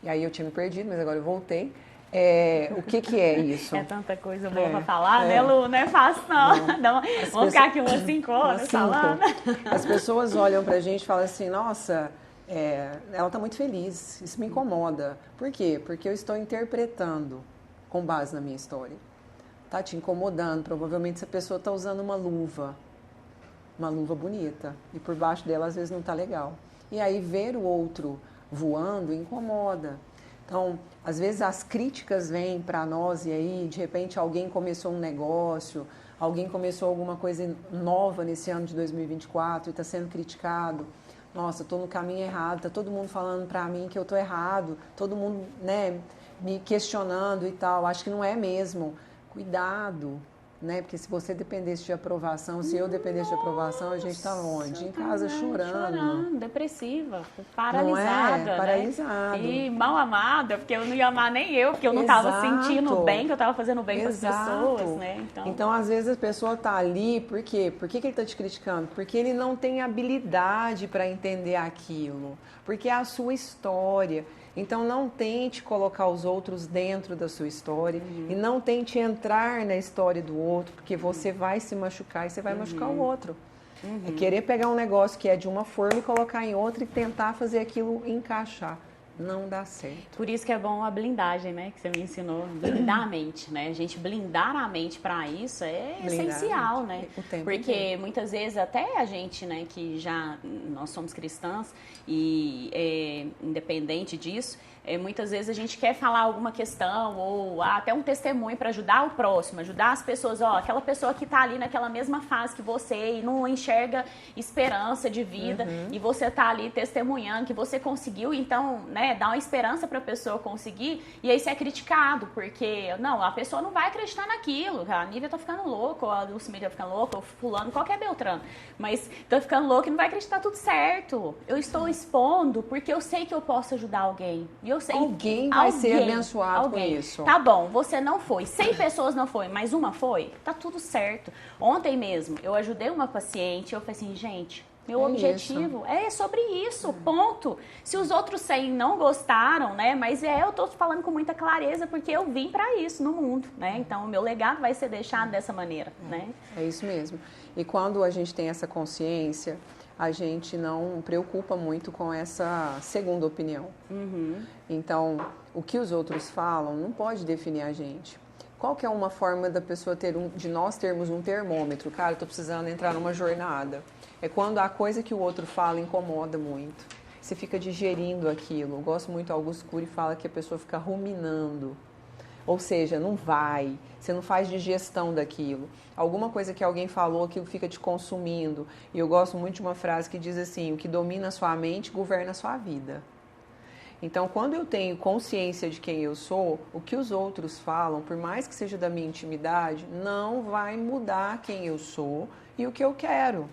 E aí eu tinha me perdido, mas agora eu voltei. O que é isso? É tanta coisa boa para falar, né, Lu? Não é fácil, não. Vamos ficar aqui umas 5 horas falando. As pessoas olham pra gente e falam assim, nossa, ela está muito feliz, isso me incomoda. Por quê? Porque eu estou interpretando com base na minha história. Tá te incomodando, provavelmente essa pessoa está usando uma luva bonita, e por baixo dela às vezes não está legal. E aí ver o outro voando incomoda. Então, às vezes as críticas vêm para nós e aí, de repente, alguém começou um negócio, alguém começou alguma coisa nova nesse ano de 2024 e está sendo criticado. Nossa, estou no caminho errado, está todo mundo falando para mim que eu estou errado, todo mundo, né, me questionando e tal. Acho que não é mesmo. Cuidado, né? Porque se você dependesse de aprovação, se eu dependesse de aprovação, a gente está onde? Em casa chorando, depressiva, paralisada, não é? Paralisada. Né? E mal amada, porque eu não ia amar nem eu, porque eu não estava sentindo bem, que eu estava fazendo bem para as pessoas, né? Então, às vezes a pessoa está ali, por quê? Por que ele está te criticando? Porque ele não tem habilidade para entender aquilo, porque é a sua história. Então, não tente colocar os outros dentro da sua história e não tente entrar na história do outro, porque você vai se machucar e você vai machucar o outro. É querer pegar um negócio que é de uma forma e colocar em outra e tentar fazer aquilo encaixar. Não dá certo. Por isso que é bom a blindagem, né? Que você me ensinou. Blindar a mente, né? A gente blindar a mente para isso é essencial, né? Porque muitas vezes até a gente, né? Que já nós somos cristãs e independente disso, muitas vezes a gente quer falar alguma questão ou até um testemunho para ajudar o próximo, ajudar as pessoas, aquela pessoa que está ali naquela mesma fase que você e não enxerga esperança de vida e você está ali testemunhando que você conseguiu, então, né, dá uma esperança para a pessoa conseguir e aí você é criticado, porque, não, a pessoa não vai acreditar naquilo, a Nívia tá ficando louca, ou a Dulcimília tá ficando louca, ou fulano, qualquer Beltrano, mas tá ficando louca e não vai acreditar tudo certo. Eu estou expondo porque eu sei que eu posso ajudar alguém. Eu sei alguém vai ser abençoado com isso. Tá bom, você não foi. 100 pessoas não foi, mas uma foi. Tá tudo certo. Ontem mesmo, eu ajudei uma paciente, eu falei assim, gente, meu objetivo é sobre isso, ponto. Se os outros 100 não gostaram, né, mas eu tô falando com muita clareza porque eu vim para isso no mundo, né? Então, o meu legado vai ser deixado dessa maneira, né? É isso mesmo. E quando a gente tem essa consciência, a gente não preocupa muito com essa segunda opinião. Então, o que os outros falam não pode definir a gente. Qual que é uma forma da pessoa de nós termos um termômetro? Cara, eu tô precisando entrar numa jornada. É quando a coisa que o outro fala incomoda muito. Você fica digerindo aquilo. Eu gosto muito, Augusto Cury fala que a pessoa fica ruminando. Ou seja, não vai, você não faz digestão daquilo. Alguma coisa que alguém falou, aquilo fica te consumindo. E eu gosto muito de uma frase que diz assim, o que domina a sua mente, governa a sua vida. Então, quando eu tenho consciência de quem eu sou, o que os outros falam, por mais que seja da minha intimidade, não vai mudar quem eu sou e o que eu quero.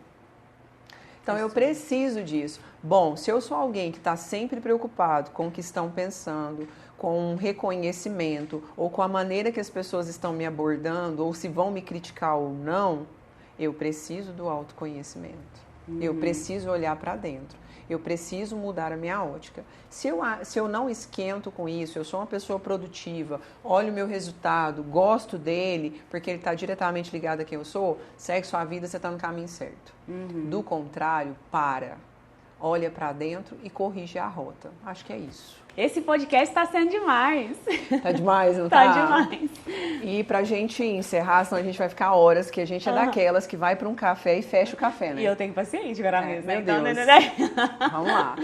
Então, eu preciso disso. Bom, se eu sou alguém que está sempre preocupado com o que estão pensando, com um reconhecimento, ou com a maneira que as pessoas estão me abordando, ou se vão me criticar ou não, eu preciso do autoconhecimento. Eu preciso olhar para dentro. Eu preciso mudar a minha ótica. Se eu não esquento com isso, eu sou uma pessoa produtiva, olho o meu resultado, gosto dele, porque ele está diretamente ligado a quem eu sou, segue sua vida, você está no caminho certo. Do contrário, para. Olha para dentro e corrige a rota. Acho que é isso. Esse podcast tá sendo demais. Tá demais, não tá? Tá demais. E pra gente encerrar, senão a gente vai ficar horas, que a gente é daquelas que vai pra um café e fecha o café, né? E eu tenho paciente agora mesmo, meu então, Deus. né? Vamos lá.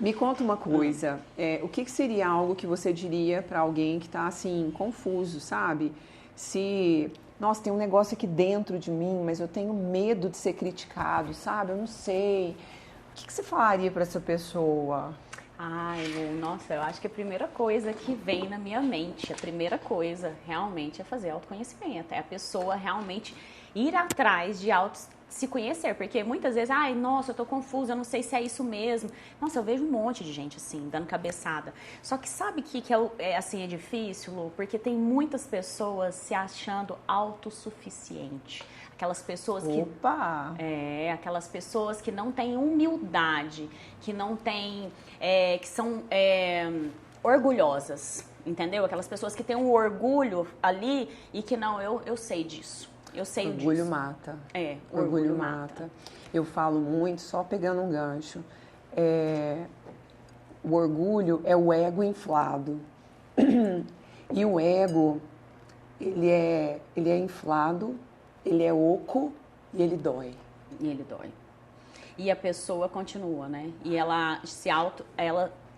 Me conta uma coisa. O que seria algo que você diria pra alguém que tá, assim, confuso, sabe? Se... Nossa, tem um negócio aqui dentro de mim, mas eu tenho medo de ser criticado, sabe? Eu não sei. O que você falaria pra essa pessoa? Ai, Lu, nossa, eu acho que a primeira coisa que vem na minha mente, a primeira coisa realmente é fazer autoconhecimento, é a pessoa realmente ir atrás de se conhecer, porque muitas vezes, ai, nossa, eu tô confusa, eu não sei se é isso mesmo. Nossa, eu vejo um monte de gente assim, dando cabeçada. Só que sabe que assim, é difícil, Lu? Porque tem muitas pessoas se achando autossuficiente. Aquelas pessoas que... Opa! Aquelas pessoas que não têm humildade, que não têm... que são orgulhosas, entendeu? Aquelas pessoas que têm um orgulho ali e que não, eu sei disso. Eu sei disso. Orgulho mata. Orgulho mata. Eu falo muito, só pegando um gancho. O orgulho é o ego inflado. E o ego, ele é inflado, ele é oco e ele dói. E a pessoa continua, né? E ela se acha...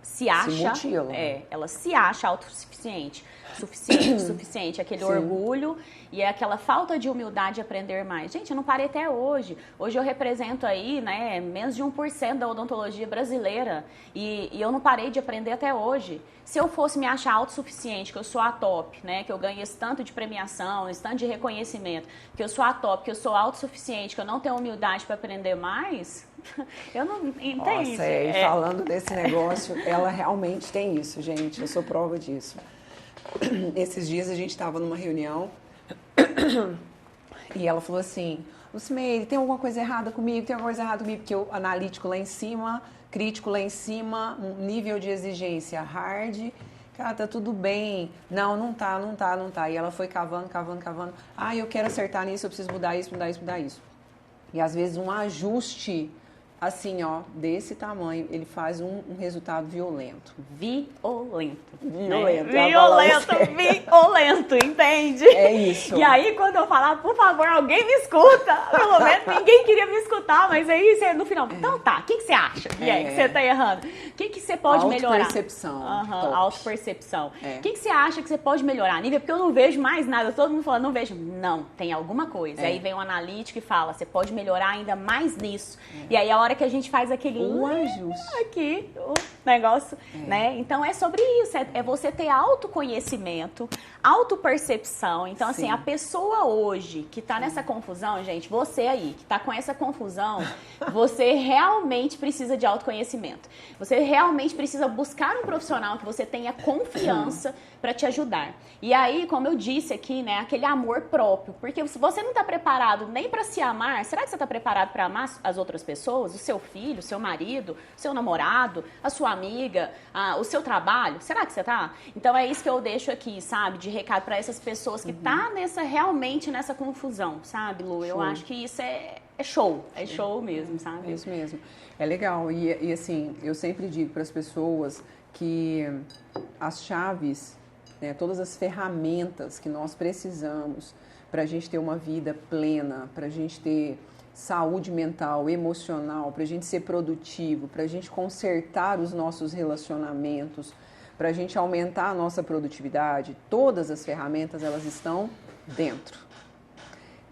Se mutila. Ela se acha autossuficiente. Suficiente. Aquele Sim. orgulho e aquela falta de humildade de aprender mais. Gente, eu não parei até hoje. Hoje eu represento aí, né, menos de 1% da odontologia brasileira. E eu não parei de aprender até hoje. Se eu fosse me achar autossuficiente, que eu sou a top, né, que eu ganho esse tanto de premiação, esse tanto de reconhecimento, que eu sou a top, que eu sou autossuficiente, que eu não tenho humildade para aprender mais... Eu não entendo. Nossa, e falando desse negócio, ela realmente tem isso, gente. Eu sou prova disso. Esses dias a gente estava numa reunião e ela falou assim: Lucimeire, tem alguma coisa errada comigo? Tem alguma coisa errada comigo? Porque eu analítico lá em cima, crítico lá em cima, um nível de exigência hard. Cara, tá tudo bem. Não tá. E ela foi cavando. Ah, eu quero acertar nisso, eu preciso mudar isso. E às vezes um ajuste, assim, ó, desse tamanho, ele faz um resultado violento. Violento, entende? É isso. E aí, quando eu falar, por favor, alguém me escuta. Pelo menos ninguém queria me escutar, mas aí você, no final, então tá, o que você acha que você tá errando? O que você pode melhorar? Autopercepção. O que você acha que você pode melhorar, Nívia? Porque eu não vejo mais nada, todo mundo falando, não vejo. Não, tem alguma coisa. Aí vem um analítico e fala, você pode melhorar ainda mais nisso. E aí, a hora que a gente faz aquele ajuste aqui, o negócio, né? Então é sobre isso, é você ter autoconhecimento, autopercepção. Então, assim, a pessoa hoje que tá nessa confusão, gente, você aí, que tá com essa confusão, você realmente precisa de autoconhecimento. Você realmente precisa buscar um profissional que você tenha confiança para te ajudar. E aí, como eu disse aqui, né, aquele amor próprio. Porque se você não tá preparado nem para se amar, será que você tá preparado para amar as outras pessoas? O seu filho, o seu marido, o seu namorado, a sua amiga, o seu trabalho? Será que você tá? Então é isso que eu deixo aqui, sabe? De recado para essas pessoas que tá realmente nessa confusão, sabe, Lu? Eu acho que isso é show. É show mesmo, sabe? É isso mesmo. É legal. E assim, eu sempre digo para as pessoas que as chaves, né, todas as ferramentas que nós precisamos para a gente ter uma vida plena, para a gente ter saúde mental, emocional, para a gente ser produtivo, para a gente consertar os nossos relacionamentos, para a gente aumentar a nossa produtividade, todas as ferramentas, elas estão dentro.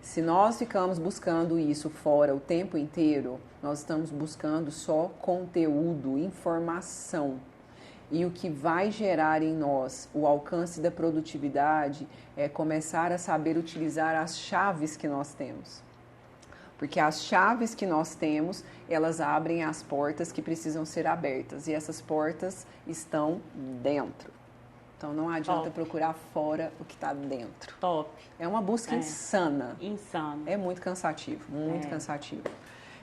Se nós ficamos buscando isso fora o tempo inteiro, nós estamos buscando só conteúdo, informação. E o que vai gerar em nós o alcance da produtividade é começar a saber utilizar as chaves que nós temos. Porque as chaves que nós temos, elas abrem as portas que precisam ser abertas. E essas portas estão dentro. Então não adianta procurar fora o que está dentro. Top. É uma busca insana. Insano. É muito cansativo, muito cansativo.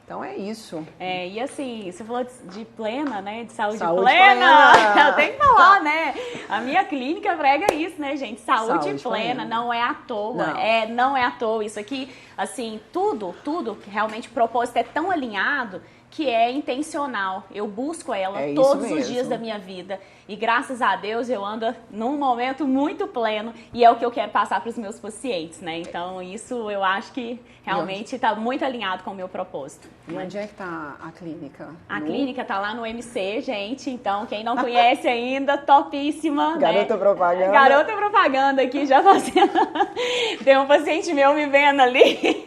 Então é isso. E assim, você falou de plena, né? De saúde plena. Eu tenho que falar, né? A minha clínica prega isso, né, gente? Saúde plena, não é à toa. Não é à toa. Isso aqui, assim, tudo que realmente o propósito é tão alinhado que é intencional. Eu busco ela É todos isso os dias mesmo. da minha vida. E graças a Deus eu ando num momento muito pleno e é o que eu quero passar para os meus pacientes, né? Então isso eu acho que realmente está muito alinhado com o meu propósito. E onde é que está a clínica? A clínica tá lá no MC, gente. Então, quem não conhece ainda, topíssima. Garota né? propaganda. Garota propaganda aqui, já fazendo. Tem um paciente meu me vendo ali.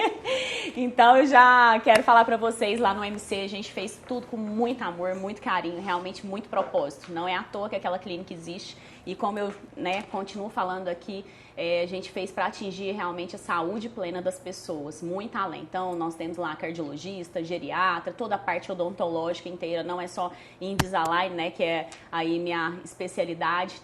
Então, eu já quero falar pra vocês, lá no MC, a gente fez tudo com muito amor, muito carinho, realmente muito propósito. Não é à toa que aquela clínica existe. E como eu continuo falando aqui, a gente fez para atingir realmente a saúde plena das pessoas, muito além. Então, nós temos lá cardiologista, geriatra, toda a parte odontológica inteira, não é só Invisalign, né, que é aí minha especialidade,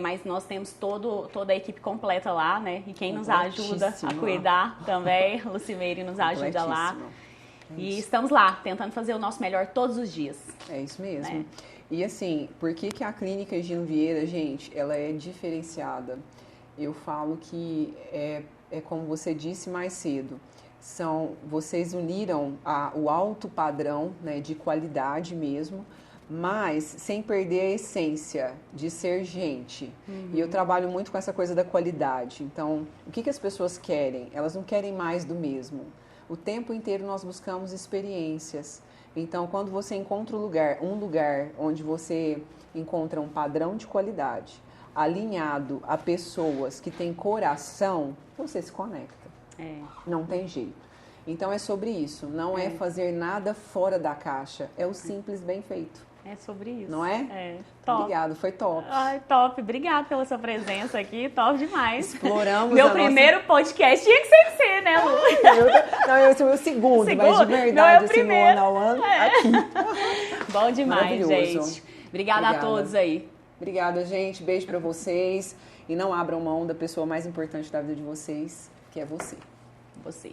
mas nós temos toda a equipe completa lá, né, e quem nos ajuda a cuidar também, Lucimeire nos ajuda lá. E estamos lá, tentando fazer o nosso melhor todos os dias. É isso mesmo. Né? E assim, por que a clínica Gino Vieira, gente, ela é diferenciada? Eu falo que é como você disse mais cedo, vocês uniram o alto padrão, né, de qualidade mesmo, mas sem perder a essência de ser gente. E eu trabalho muito com essa coisa da qualidade. Então, o que as pessoas querem? Elas não querem mais do mesmo. O tempo inteiro nós buscamos experiências. Então, quando você encontra um lugar onde você encontra um padrão de qualidade, alinhado a pessoas que têm coração, você se conecta. Não tem jeito. Então, é sobre isso. Não é fazer nada fora da caixa. É o simples bem feito. É sobre isso. Não é? Top. Obrigado, foi top. Ai, top. Obrigada pela sua presença aqui. Top demais. Exploramos Meu primeiro podcast tinha que ser você, né, Lu? Não, esse é o meu segundo, mas de verdade, não é o esse primeiro. no one aqui. Bom demais, gente. Obrigada a todos aí. Obrigada, gente. Beijo pra vocês. E não abram mão da pessoa mais importante da vida de vocês, que é você. Você.